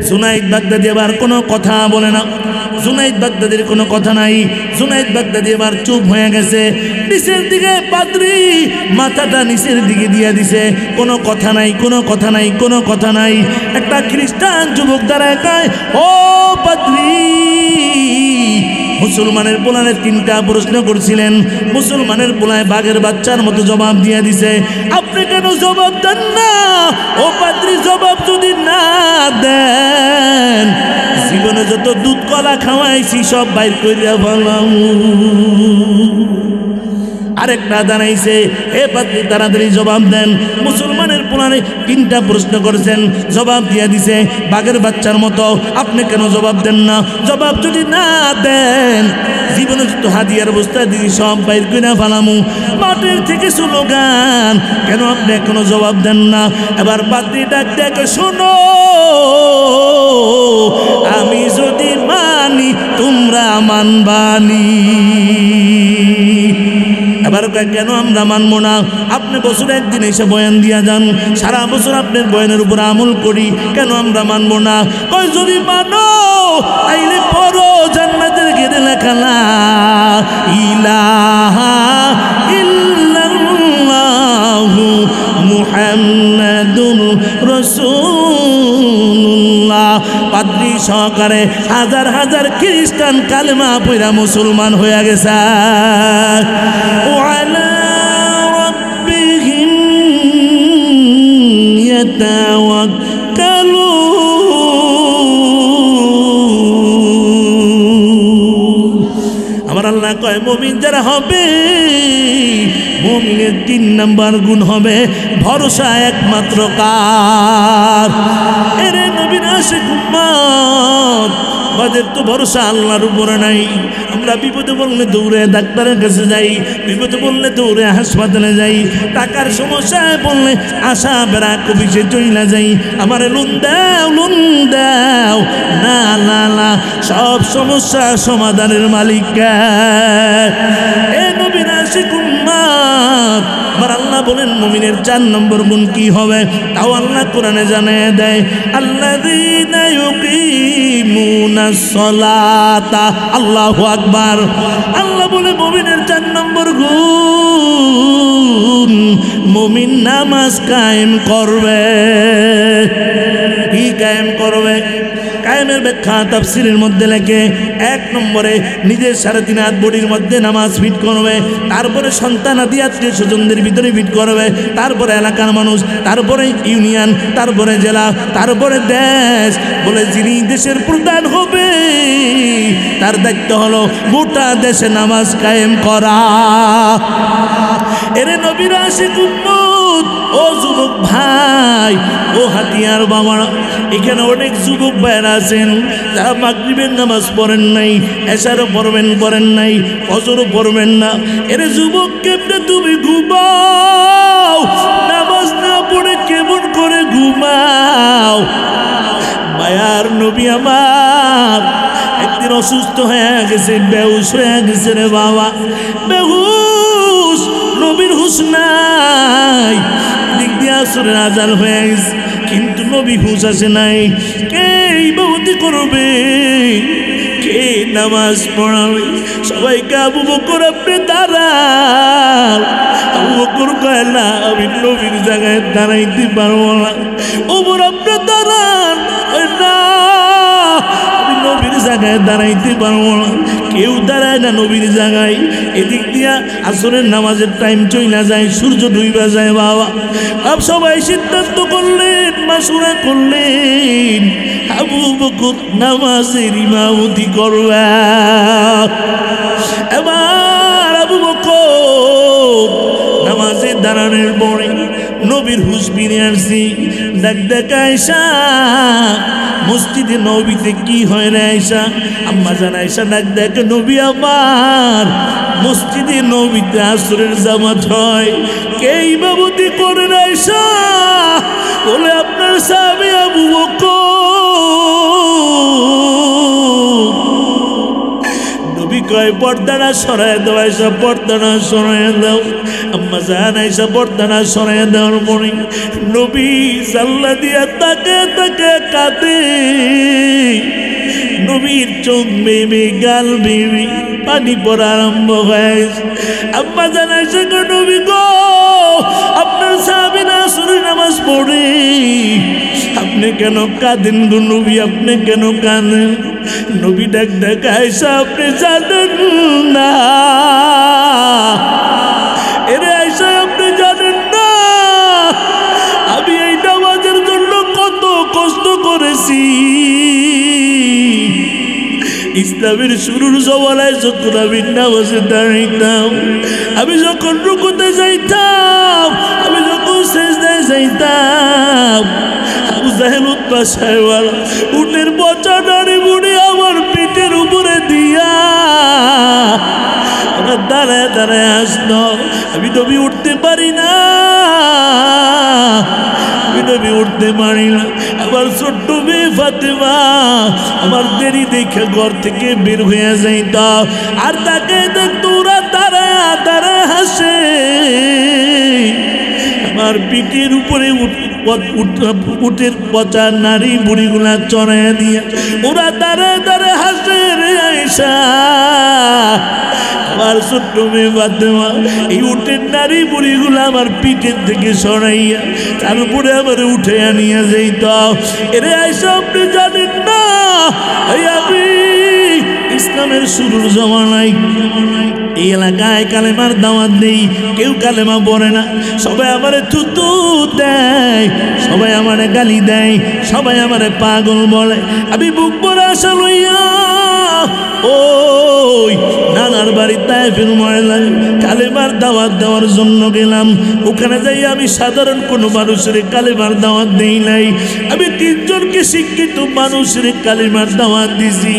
জুনাইদ বাগদাদি এবার কোনো কথা বলে না। জুনাইদ বাগদাদির কোনো কথা নাই। জুনাইদ বাগদাদি এবার চুপ হয়ে গেছে। নিচের দিকে পাদ্রী মাথাটা নিচের দিকে দিয়ে দিছে, কোনো কথা নাই, কোনো কথা নাই, কোনো কথা নাই। একটা খ্রিস্টান যুবক দাঁড়ায় কয়, ও পাদ্রী, মুসলমানের পোলারে 3টা প্রশ্ন করছিলেন, মুসলমানের পোলায় বাঘের বাচ্চার মতো জবাব দিয়ে দিছে, আপনি কেন জবাব দেন না? ও পাদ্রী, জবাব যদি না দেন জীবনে যত দুধ কলা খাওয়াইছি সব বাইর কইরা বললাম। আরেকটা দাঁড়াইছে, হে পাদ্রী তাড়াতাড়ি জবাব দেন। মুসলমানের পোলারে 3টা প্রশ্ন করেছেন, জবাব দিয়ে দিছে বাঘের বাচ্চার মতো, আপনি কেন জবাব দেন না? জবাব যদি না দেন জীবনে যত হাদিয়ার বস্তা দিদি সব বাইর কইরা ফেলামু। মাঠের থেকে স্লোগান, কেন আপনি এখনো জবাব দেন না? এবার পাদ্রী ডাক দেখে, শোনো, আমি যদি মানি তোমরা মানবানি। এবার কেন আমরা মানবো না? আপনি বছরে একদিন এসে বয়ান দিয়া যান, সারা বছর আপনার বয়ানের উপর আমল করি, কেন আমরা মানবো না? কই যদি মানো তাইলে পড়ো জান্নাতের গেটে লেখা লা ইলাহা ইল্লাল্লাহু মুহাম্মাদুর রাসূলুল্লাহ। পাদ্রী সহকারে হাজার হাজার খ্রিস্টান কালেমা পড়া মুসলমান হয়ে গেছে। ওয়ালা রাব্বিহিম ইয়াতাওয়াক্কালুন। আমার আল্লাহ কয় মুমিন যারা হবে, মুমিনের 3 নাম্বার গুণ হবে ভরসা একমাত্র কার? এরে নবীর আশিক উম্মত, আমাদের তো ভরসা আল্লাহর উপরে নাই। আমরা বিপদে বললে দৌড়ে ডাক্তারের কাছে যাই, বিপদে বললে দৌড়ে হাসপাতালে যাই, টাকার সমস্যায় বললে আশা বেড়া কবিসে চইলা যাই, আমার লোন দাও লোন দাও। না না না, সব সমস্যা সমাধানের মালিক এ নবীর আশিক উম্মত। আমার আল্লাহ বলেন মুমিনের 4 নম্বর গুণ কি হবে, তাও আল্লাহ কোরআনে জানিয়ে দেয়, আল্লাযীনা ইউকিমুনাস সালাতা। আল্লাহু আকবার। আল্লাহ বলে মুমিনের 4 নম্বর গুণ, মুমিন নামাজ কায়েম করবে। কি কায়েম করবে? কায়েমের ব্যাখ্যা তাফসীরের মধ্যে লেখে 1 নম্বরে নিজের 3.5 হাত বডির মধ্যে নামাজ ফিট করবে, তারপরে সন্তান আদি আত্মীয় স্বজনদের ভিতরে ফিট করবে, তারপরে এলাকার মানুষ, তারপরে ইউনিয়ন, তারপরে জেলা, তারপরে দেশ। বলে যিনি দেশের প্রধান হবে তার দায়িত্ব হলো গোটা দেশে নামাজ কায়েম করা। এরে নবীর আশিক উম্মত, ও যুবক ভাই, ও হাতিয়ার বাবারা, এখানে অনেক যুবক ভাইরা আছেন যারা মাগরিবের নামাজ পড়েন নাই, এশারও পড়েন নাই, ফজরও পড়বেন না। এরে যুবক, কেমনে তুমি ঘুমাও? নামাজ না পড়ে কেমন করে ঘুমাও? মায়ার নবী আমার একদিন অসুস্থ হয়ে গেছে, বেহুশ হয়ে গেছে রে বাবা, বেহুশ। নবীর হুশ নাই, দিক দিয়ে আসরের আজান হয়ে গেছে, কিন্তু নবী হুশ আসে নাই। কে ইমামতি করবে? কে নামাজ পড়াবে? সবাইকে আবু বকর আপনি দাঁড়ান। আবু বকর কয় না, আমি নবীর জায়গায় দাঁড়াইতে পারবো না। ওমর আপনি দাঁড়ান। না, আমি নবীর জায়গায় দাঁড়াইতে পারবো না। কেউ দাঁড়ায় না নবীর জায়গায়। এদিক দিয়া আসরের নামাজের টাইম চইলা যায়, সূর্য ডুইবা যায় বাবা। আব সবাই সিদ্ধান্ত করলেন, মাসুরা করলেন, আবু বকর নামাজের ইমামতি করবে। এবার আবু বকর নামাজে দাঁড়ানোর পরে নবীর হুশ ফিরে আসছি। ডাক আয়েশা, মসজিদে নবীতে কি হয় রে আয়েশা? আম্মা জান আয়েশা ডাক নবী আমার, মসজিদে নবীতে আসরের জামাত হয়, কে ইমামতি করে আয়েশা? বলে আপনার সাহাবী আবু বকর। নবী কয় পর্দাটা সরায় দাও আয়েশা, পর্দাটা সরায় দাও। আম্মা জান আয়েশা পর্দাটা সরায় দেওয়ার পরে নবী জানলা দিয়া তাকে কাঁদে। নবীর চোখ বেবে, গাল বেবে পানি পড়া আরম্ভ হয়েছে। আম্মা জান আয়েশা গো, নবী গো, আপনার সাহাবী না আসরের নামাজ পড়ে, আপনি কেন কাঁদেন গো নবী? আপনি কেন কাঁদেন? নবী ডাক আয়েশা, আপনি জানেন না। এরে আয়েশা, আপনি জানেন না আমি এই নামাজের জন্য কত কষ্ট করেছি। ইসলামের শুরুর জমানায় যখন আমি নামাজে দাঁড়াইতাম, আমি যখন রুকুতে যাইতাম, আমি যখন সেজদায় যাইতাম, আবু জাহেল উতবা সাহেব উটের পচা নাড়ি বুড়ি আমার পিঠের উপরে দিয়া ওরা দাঁড়ায় দাঁড়ায় আসতো। আমি নবী উঠতে পারি না, আমি নবী উঠতে পারি না। আমার ছোট্ট মেয়ে ফাতেমা আমার দেরি দেখে ঘর থেকে বের হয়ে যাইত, আর তাকে দেখতো ওরা দাঁড়ায় দাঁড়ায় হাসে। আমার পিঠের উপরে উটের পচা নারী বুড়িগুলা চড়াইয়া দিয়া ওরা দাঁড়ায় দাঁড়ায় হাসে রে আয়েশা। আমার ছোট্ট মেয়ে ফাতেমা এই উটের নারী বুড়িগুলা আমার পিঠের থেকে সরাইয়া তারপরে আবার উঠে আনিয়া যাইত। এরে আয়েশা, আপনি জানেন না আমি ইসলামের শুরুর জমানায় এই এলাকায় কালেমার দাওয়াত দেই, কেউ কালেমা পড়ে না, সবাই আমারে থুতু দেয়, সবাই আমারে গালি দেয়, সবাই আমারে পাগল বলে। আমি বুক ভরে আশা লইয়া ওই নানার বাড়ি তায়েফের ময়দানে কালেমার দাওয়াত দেওয়ার জন্য গেলাম। ওখানে যাই আমি সাধারণ কোনো মানুষের কালেমার দাওয়াত দেই নাই, আমি 3 জনকে শিক্ষিত মানুষের কালেমার দাওয়াত দিছি।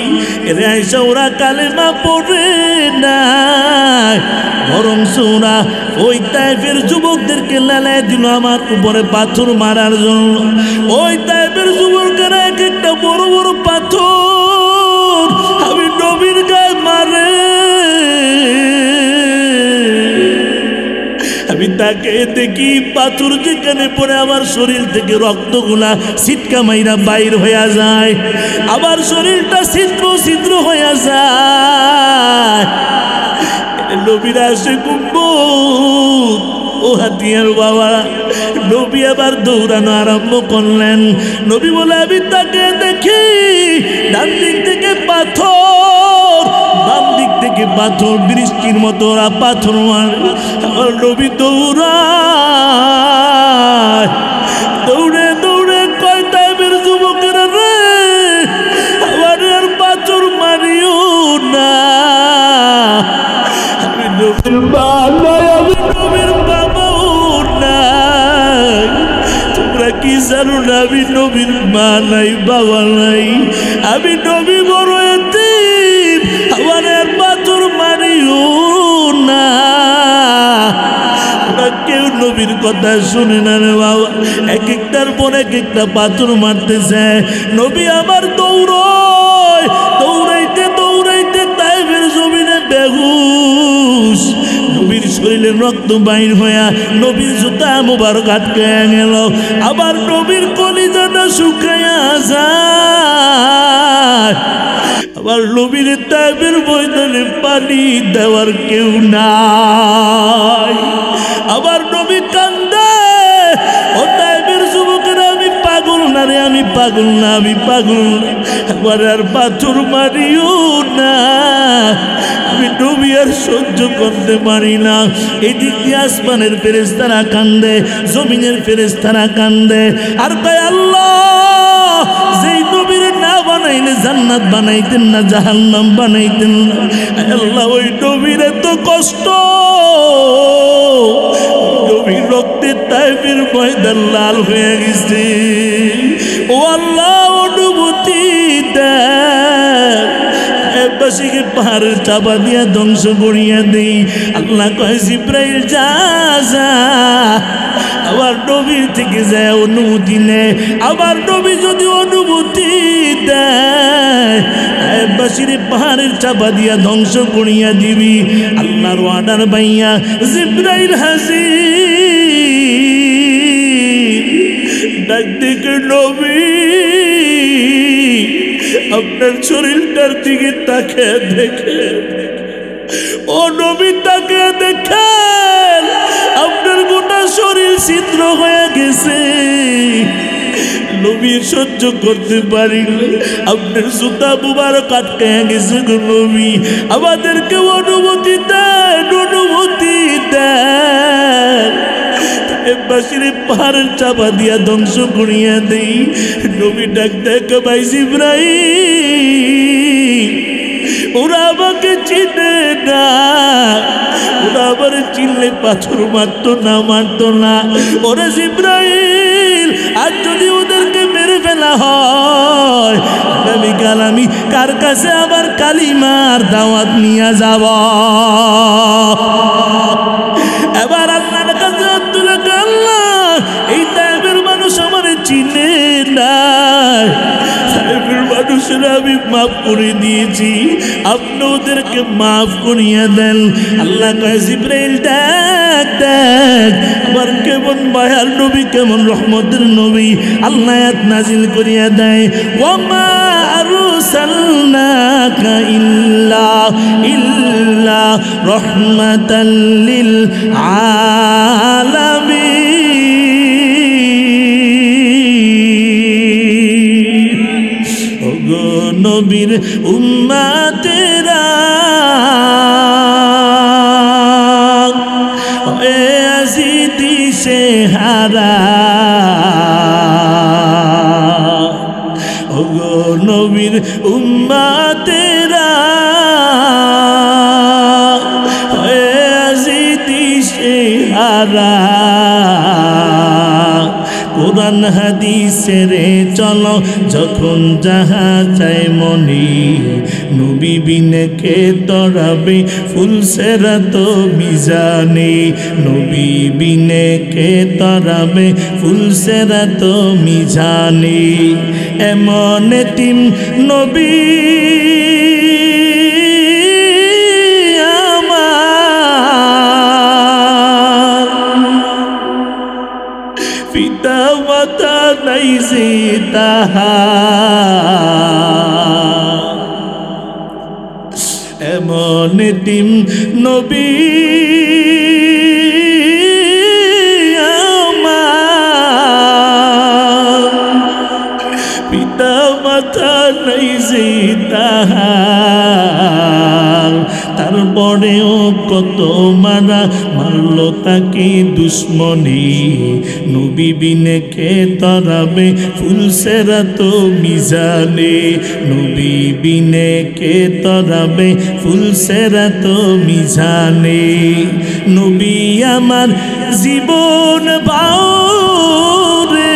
এরে আয়েশা, ওরা কালেমা পড়ে নাই, বরং ওরা ওই তায়েফের যুবকদেরকে লালায় দিল আমার উপরে পাথর মারার জন্য। ওই তায়েফের যুবকেরা এক একটা বড় বড় পাথর আমি নবীর গায়ে মারে। আমি তাকে দেখি পাথর যেখানে পড়ে আমার শরীর থেকে রক্তগুলা ছিটকা মাইরা বাইর হইয়া যায়, আমার শরীরটা ছিদ্র ছিদ্র হইয়া যায়। নবীর আশিক উম্মত ও হাতিয়ার বাবা নবী আবার দৌড়ানো আরম্ভ করলেন নবী বলে আমি তাকে দেখি ডান দিক থেকে পাথর বাম দিক থেকে পাথর বৃষ্টির মতো ওরা পাথর মারে আমার নবী দৌড়ায় দৌড়ে দৌড়ে কয় তাইবের যুবকেরা রে আমার আর পাথর মারিও না আমি নবীর মা নয় আমি নবীর বাবাও নাই তোমরা কি জানো না আমি নবীর মা নাই বাবা নাই আমি নবী বড় এতিম আমার আর পাথর মারিও না কেউ নবীর কথা শুনে না রে বাবা এক একটার পর এক একটা পাথর মারতেছে নবী আমার দৌড়ায় দৌড়াইতে দৌড়াইতে তাইফের জমিনে বেহুশ নবীর শরীরে রক্ত বাইর হইয়া নবীর জুতা মুবারক আটকে গেল আবার নবীর কলিজাটা শুকাইয়া যায় আবার নবীর তাইফের ময়দানে পানি দেওয়ার কেউ নাই আবার নবী কান্দে ও তাইফের যুবকেরা আমি পাগল না রে আমি পাগল না আমি পাগল না আবার আর পাথর মারিও না আমি নবী আর সহ্য করতে পারি না এদিক দিয়ে আসমানের ফেরেশতারা কান্দে জমিনের ফেরেশতারা কান্দে আর কয় আল্লাহ যেই নবীর না বানাইলে জান্নাত বানাইতেন না জাহান্নাম বানাইতেন না আল্লাহ ওই নবীর এত কষ্ট নবীর রক্তে তাইফের ময়দান লাল হয়ে গেছে ও আল্লাহ অনুমতি দেন পাশে পাহাড়ের চাপা দিয়া ধ্বংস করিয়া দেই আল্লাহ কয় জিব্রাইল যা যা আবার নবীর থেকে যায় অনুমতি নেয় আবার নবী যদি অনুমতি দেয় বাসির পাহাড়ের চাপা দিয়া ধ্বংস করিয়া দিবি আল্লাহর অর্ডার পাইয়া জিব্রাইল হাজির ডাক দিকে নবী আপনার শরীরটার দিকে তাকে দেখে ও নবী তাকে দেখেন আপনার গোটা শরীর ছিদ্র হয়ে গেছে নবী সহ্য করতে পারিলে আপনার জুতা মুবারক আটকে গেছে গো নবী আমাদেরকে অনুমতি দেন অনুমতি দেন বাসিরে পাহাড়ের চাপা দিয়া ধ্বংস করিয়া দেই নবী ডাক দেখে ভাই জিব্রাইল ওরা আমাকে চিনে না ওরা আবার চিনলে পাথর মারতো না ওরা জিব্রাইল আর যদি ওদেরকে মেরে ফেলা হয় আগামীকাল আমি কার কাছে আবার কালিমার দাওয়াত নিয়ে যাব এবার আল্লাহর কাছে আল্লাহ এই তাইফের মানুষ আমার চিনে না তাইফের মানুষেরা আমি মাফ করে দিয়েছি আপনি ওদেরকে মাফ করিয়া দেন আল্লাহ কয় জিব্রাইল দেখ দেখ আমার কেমন মায়ার নবী কেমন রহমতের নবী আল্লাহ আয়াত নাজিল করিয়া দেয় ওয়ামা আরসালনাকা ইল্লা রাহমাতাল লিল আলামিন ওগো নবীর উম্মতেরা হারা ওগো নবীর উম্মতেরা হারা কোরআন হাদিসের চলো যখন যাহা চাই মনি নবী বিনে কে তরাবে ফুলসেরা তো মিজানে নবী বিনে কে তরাবে ফুলসেরা তো মিজানে এমন এতিম নবী পিতা মাতা নাই যে তাহার এমন এতিম নবী মাথা নাই যে তাহার, তারপরেও কত মারা মারল তাকে দুশ্মনী। নবী বিনে কে তরাবে ফুলসেরা তো মিজানে, নবী বিনে কে তরাবে ফুলসেরা তো মিজানে। নবী আমার জীবন বাউরে,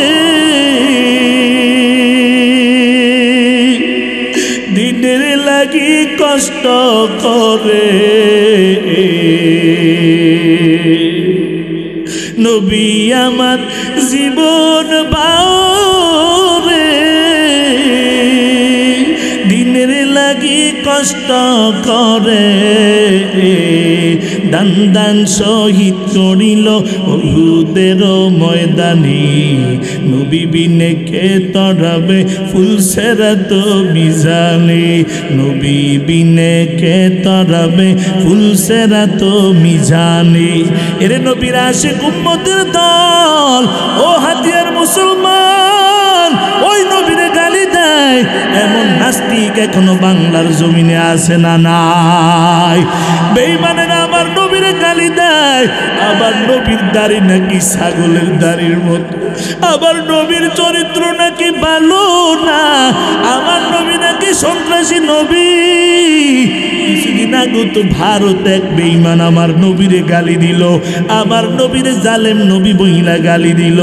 দিনের লাগি কষ্ট করে। নবী আমার জীবন বাউরে, দিনের লাগি কষ্ট করে। দান দান শহীদ করিল উহুদের ময়দানে, নবী বিনে কে তরাবে ফুলসেরা তো মিজানে, নবী বিনে কে তরাবে ফুলসেরা তো মিজানে। এরে নবীর আশিক উম্মতের দল, ও হাতিয়ার মুসলমান, ওই নবীরে গালি দেয় এমন নাস্তিক এখনো বাংলার জমিনে আছে না নাই? বেঈমানেরা আমার নবীরে গালি দেয়, আবার নবীর দাড়ি নাকি ছাগলের দাড়ির মতো, আবার নবীর চরিত্র নাকি ভালো না, আমার নবী নাকি সন্ত্রাসী নবী। কিছুদিন আগে তো ভারত এক বেঈমান আমার নবীরে গালি দিল, আমার নবীরে জালেম নবী বইলা গালি দিল।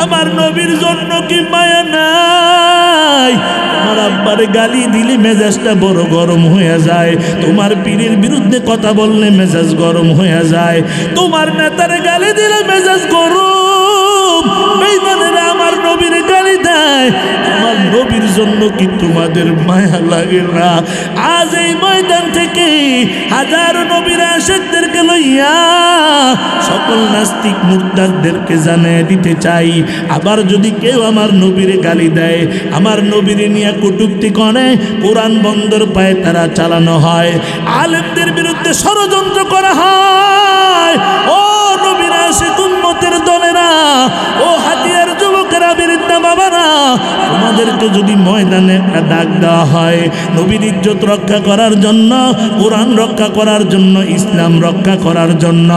আমার নবীর জন্য কি মায়া নাই? আমার আব্বারে গালি দিলে মেজাজটা বড় গরম হয়ে যায়, তোমার পীরের বিরুদ্ধে কথা বললে মেজাজ গরম হয়ে যায়, তোমার নেতারে গালি দিলে মেজাজ গরম। বেঈমানেরা আমার নবীরে গালি দেয়, আমার নবীর জন্য কি তোমাদের মায়া লাগে না? আজ এই ময়দান থেকে হাজারো নবীর আশিকদেরকে লইয়া সকল নাস্তিক মুরতাদদেরকে জানিয়ে দিতে চাই, আবার যদি কেউ আমার নবীরে গালি দেয়, আমার নবীরে নিয়ে কটূক্তি করে, কোরআন বন্দর পায়ে তারা চালানো হয়, আলেমদের বিরুদ্ধে ষড়যন্ত্র করা হয়। ও নবীর আশিক উম্মতের দলেরা, ও হাতিয়ার যুবকেরা, বীরতা বাবারা, তোমাদেরকে যদি ময়দানে একটা ডাক দেওয়া হয় নবীর ইজ্জত রক্ষা করার জন্য, কোরআন রক্ষা করার জন্য, ইসলাম রক্ষা করার জন্য,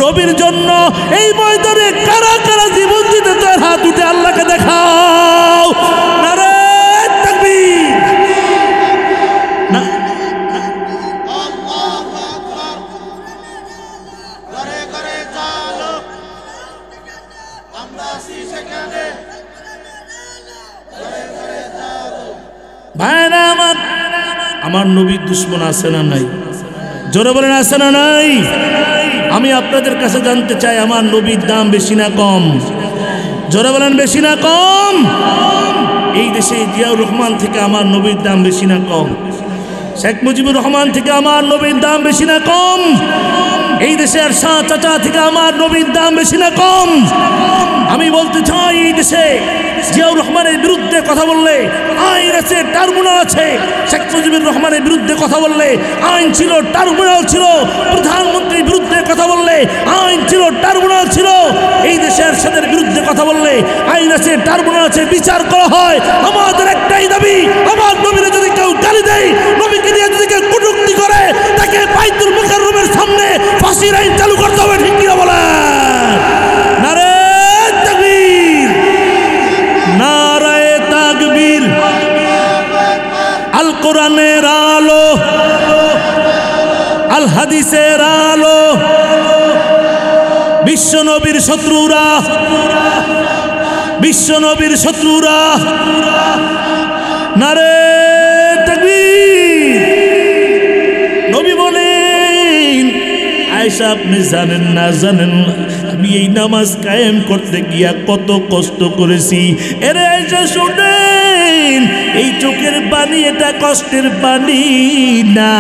নবীর জন্য, এই ময়দানে কারা কারা জীবন দিতে চায় হাত উঠে আল্লাহকে দেখাও। নারে তাকবীর। না ভাইরা আমার, আমার নবীর দুশ্মন আছে না নাই? জোরে বলেন আছে না নাই? আমি আপনাদের কাছে জানতে চাই, আমার নবীর দাম বেশি না কম? জোরে বলেন বেশি না কম? এই দেশে জিয়াউর রহমান থেকে আমার নবীর দাম বেশি না কম? শেখ মুজিবুর রহমান থেকে আমার নবীর দাম বেশি না কম? এই দেশের শাহ চাচা থেকে আমার নবীর দাম বেশি না কম? আমি বলতে চাই, এই দেশে জিয়াউর রহমানের বিরুদ্ধে কথা বললে আইন আছে, ট্রাইব্যুনাল আছে। শেখ মুজিবুর রহমানের বিরুদ্ধে কথা বললে আইন ছিল, ট্রাইব্যুনাল ছিল। প্রধানমন্ত্রীর বিরুদ্ধে কথা বললে আইন ছিল, ট্রাইব্যুনাল ছিল। এই দেশের সাথের বিরুদ্ধে কথা বললে আইন আছে, ট্রাইব্যুনাল আছে, বিচার করা হয়। আমাদের একটাই দাবি, আমার নবীরে যদি কেউ গালি দেয়, নবীকে নিয়ে যদি কেউ কটূক্তি করে, তাকে বাইতুল মুকাররমের সামনে ফাঁসির আইন চালু করতে হবে। ঠিক কিনা বলেন? নারে তাকবীর, নারায়ে তাকবীর। আল কোরআনের আলো, আল হাদিসের আলো, বিশ্ব নবীর শত্রুরা, বিশ্ব নবীর শত্রুরা, নারে তাকবীর। নবী বলেন, আয়েশা আপনি জানেন না, জানেন না, আমি এই নামাজ কায়েম করতে গিয়া কত কষ্ট করেছি। এরে আয়েশা শুনেন, এই চোখের পানি এটা কষ্টের পানি না,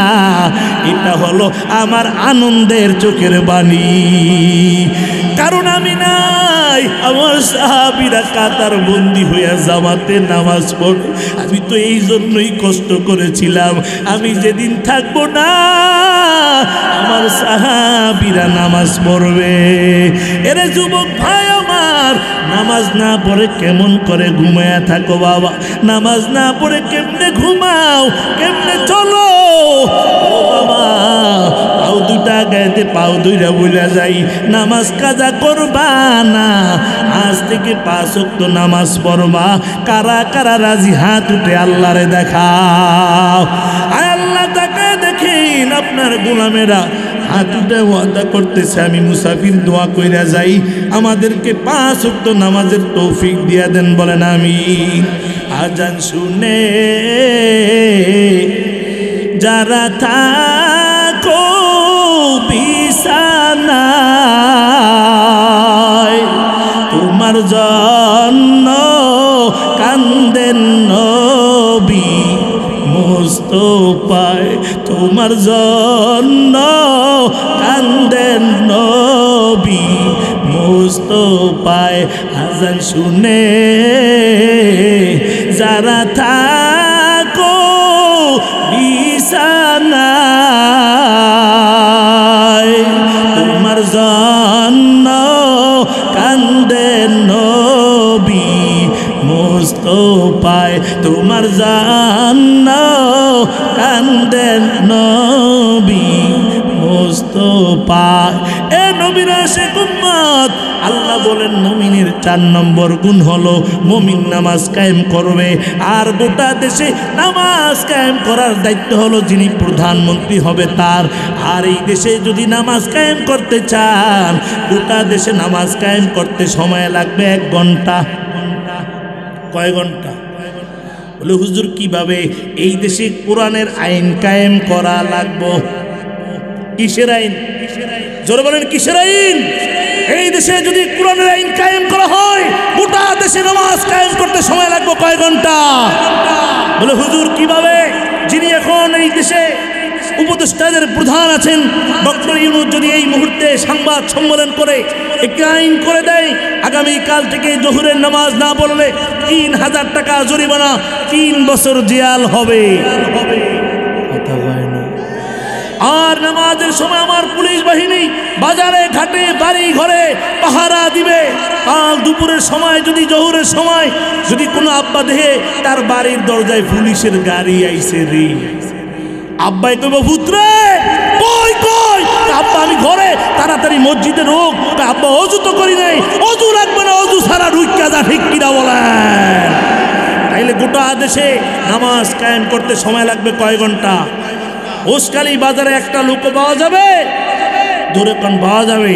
এটা হলো আমার আনন্দের চোখের পানি। কারণ আমি নাই, আমার সাহাবীরা কাতার বন্দি হইয়া জামাতে নামাজ পড়ে, আমি তো এই জন্যই কষ্ট করেছিলাম, আমি যেদিন থাকবো না আমার সাহাবীরা নামাজ পড়বে। এরে যুবক ভাই আমার, আমার, নামাজ না পড়ে কেমন করে ঘুমায়া থাকো বাবা, নামাজ না পড়ে কেমনে ঘুমাও, কেমনে চলো ও বাবা। পাও দুটা গাইতে পাও দুইটা বইলা যাই, নামাজ কাজা করবা না, আজ থেকে 5 ওয়াক্ত নামাজ পড়বা। কারা কারা রাজি হাত উঠে আল্লাহরে দেখাও। আয় আল্লাহ তাকে দেখেন আপনার গোলামেরা হাত উঠে ওয়াদা করতেছে, আমি মুসাফির দোয়া কইরা যাই, আমাদেরকে 5 ওয়াক্ত নামাজের তৌফিক দিয়া দেন, বলেন আমিন। আজান শুনে যারা থাকো বিছানায়, তোমার জন্য কান্দেন নবী মুস্তাফায়, তোমার জন্য কান্দেন নবী মুস্তাফায়। আজান শুনে যারা থাকো বিছানায়, তোমার জন্য কান্দেন নবী মুস্তাফায়, তোমার জন্য কান্দেন নবী মুস্তাফায়। এ নবীর আশিক উম্মত, আল্লাহ বলেন মুমিনের 4 নম্বর গুণ হলো মুমিন নামাজ কায়েম করবে। আর গোটা দেশে নামাজ কায়েম করার দায়িত্ব হলো যিনি প্রধানমন্ত্রী হবে তার। আর এই দেশে যদি নামাজ কায়েম করতে চান, গোটা দেশে নামাজ কায়েম করতে সময় লাগবে 1 ঘন্টা। কয় ঘন্টা? বলে হুজুর কিভাবে? এই দেশে কোরআনের আইন কায়েম করা লাগবে। কিসের আইন? জোরে বলেন কিসের আইন? এই দেশে যদি কোরআনের আইন কায়েম করা হয়, গোটা দেশে নামাজ কায়েম করতে সময় লাগবে কয় ঘন্টা? বলে হুজুর কিভাবে? যিনি এখন এই দেশে উপদেষ্টাদের প্রধান আছেন ডক্টর ইউনূস যদি এই মুহূর্তে সংবাদ সম্মেলন করে একটি আইন করে দেয়, আগামীকাল থেকে জোহরের নামাজ না পড়লে 3000 টাকা জরিমানা, 3 বছর জেল হবে। কথা হয় না। আর নামাজের সময় আমার পুলিশ বাহিনী বাজারে ঘাটে বাড়ি ঘরে পাহারা দিবে। কাল দুপুরের সময় যদি জোহরের সময় যদি কোনো আব্বা দেখে তার বাড়ির দরজায় পুলিশের গাড়ি আইছে রে, আব্বাই কইব পুত্রে কই কই? আব্বা আমি ঘরে, তাড়াতাড়ি মসজিদে ঢোক। আব্বা অজু তো করি নাই। অজু লাগবে না, অজু ছাড়া ঢুকিয়া যা, ঠিক কিনা বলেন? তাইলে গোটা দেশে নামাজ কায়েম করতে সময় লাগবে কয় ঘন্টা? ওসকালি বাজারে একটা লোক পাওয়া যাবে? ধরে কোন পাওয়া যাবে?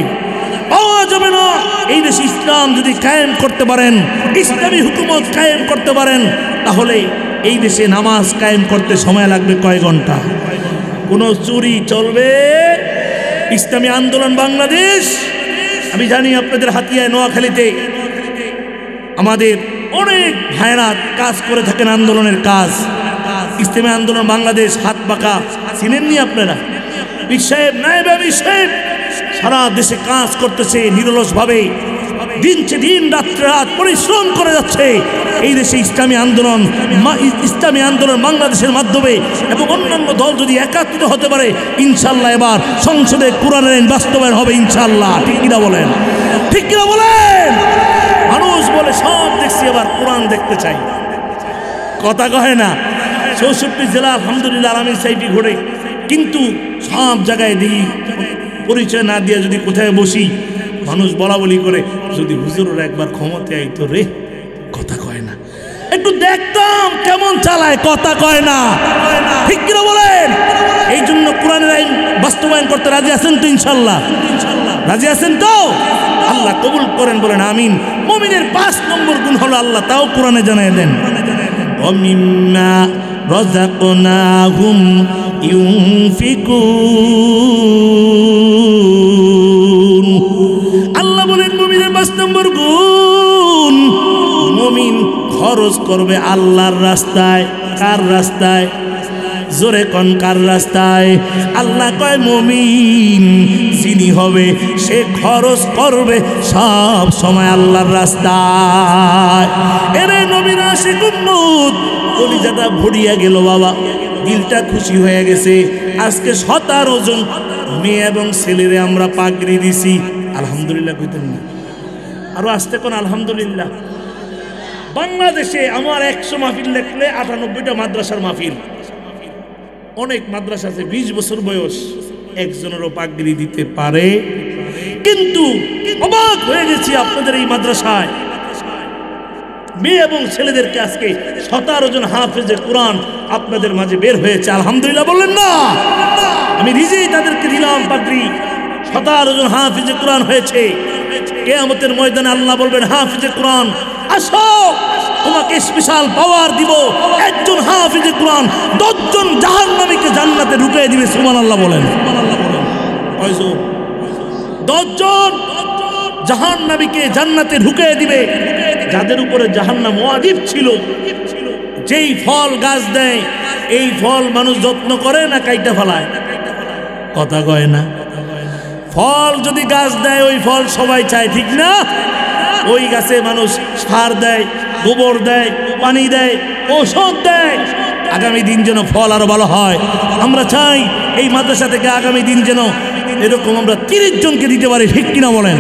পাওয়া যাবে না। এই দেশে ইসলাম যদি কায়েম করতে পারেন, ইসলামী হুকুমত কায়েম করতে পারেন, তাহলে এই দেশে নামাজ কায়েম করতে সময় লাগবে কয় ঘন্টা? কোন চুরি চলবে? ইসলামী আন্দোলন বাংলাদেশ, আমি জানি আপনাদের হাতিয়ায় নোয়াখালীতে আমাদের অনেক ভাইরা কাজ করে থাকেন, আন্দোলনের কাজ। ইসলামী আন্দোলন বাংলাদেশ হাত পাকা চিনেননি আপনারা? পীর সাহেব, নায়েব আমির সাহেব সারা দেশে কাজ করতেছে নিরলসভাবে, দিন রাত্রে রাত পরিশ্রম করে যাচ্ছে। এই দেশে ইসলামী আন্দোলন বাংলাদেশের মাধ্যমে এবং অন্যান্য দল যদি একাত্রিত হতে পারে, ইনশাল্লাহ এবার সংসদে কোরআনের আইন বাস্তবায়ন হবে ইনশাল্লাহ। ঠিক কিনা বলেন? ঠিক কিনা বলেন? মানুষ বলে সব দেখছি, এবার কোরআন দেখতে চাই। কথা কয় না? 64 জেলা আলহামদুলিল্লাহ আলামিন সাইটি ঘুরে, কিন্তু সব জায়গায় দেখি পরিচয় না দিয়ে যদি কোথায় বসি, মানুষ বলা বলি করে, যদি হুজুরের একবার ক্ষমতা আইতো রে। কথা কয় না? একটু দেখতাম কেমন চালায়। কথা কয় না? ঠিক কিনা বলেন? এই জন্য কোরআনের আইন বাস্তবায়ন করতে রাজি আছেন তো? ইনশাল্লাহ রাজি আছেন তো? আল্লাহ কবুল করেন, বলেন আমিন। মুমিনের 5 নম্বর গুণ হলো আল্লাহ তাও কোরআনে জানায় দেন, ওমিম্মা রাযাকনাহুম ইউনফিকুন। আল্লাহ বলেন মুমিনের 5 নম্বর গুণ, মুমিন খরচ করবে আল্লাহর রাস্তায়। কার রাস্তায়? জোরে কোন কার রাস্তায়? আল্লাহ কয় মুমিন যিনি হবে সে খরচ করবে সব সময় আল্লাহর রাস্তায়। এরে নবীর আশিক উম্মত, কলিজাটা ভরিয়া গেল বাবা, দিলটা খুশি হয়ে গেছে। আজকে 17 জন মেয়ে এবং ছেলেরে আমরা পাগড়ি দিছি। আলহামদুলিল্লাহ কইতেন না? আরো আসতে কোন আলহামদুলিল্লাহ। বাংলাদেশে আমার 100 মাহফিল লেখলে 98টা মাদ্রাসার মাহফিল। অনেক মাদ্রাসা আছে 20 বছর বয়স, একজনেরও পাগড়ি দিতে পারে। কিন্তু অবাক হয়ে গেছি আপনাদের এই মাদ্রাসায় মেয়ে এবং ছেলেদেরকে আজকে 17 জন হাফেজে কোরআন আপনাদের মাঝে বের হয়েছে, আলহামদুলিল্লাহ বললেন না? আমি নিজেই তাদেরকে দিলাম পাগড়ি। 17 জন হাফেজে কোরআন হয়েছে। কিয়ামতের ময়দানে আল্লাহ বলবেন, হাফেজে কোরআন আসো, তোমাকে স্পেশাল পাওয়ার দিব। একজন হাফেজে কোরআন 10 জন জাহান্নামীকে জান্নাতে ঢুকিয়ে দিবে। সুবহানাল্লাহ বলেন। কয়জন? 10 জন জাহান্নামীকে জান্নাতে ঢুকিয়ে দিবে, যাদের উপরে জাহান্নাম ওয়াজিব ছিল। যেই ফল গাছ দেয়, এই ফল মানুষ যত্ন করে না কাইটা ফেলায়? কথা কয় না। ফল যদি গাছ দেয়, ওই ফল সবাই চায়, ঠিক না? ওই গাছে মানুষ সার দেয়, গোবর দেয়, পানি দেয়, ঔষধ দেয়, আগামী দিন যেন ফল আরো ভালো হয়। আমরা চাই এই মাদ্রাসা থেকে আগামী দিন যেন এরকম আমরা 30 জনকে দিতে পারি, ঠিক কিনা বলেন?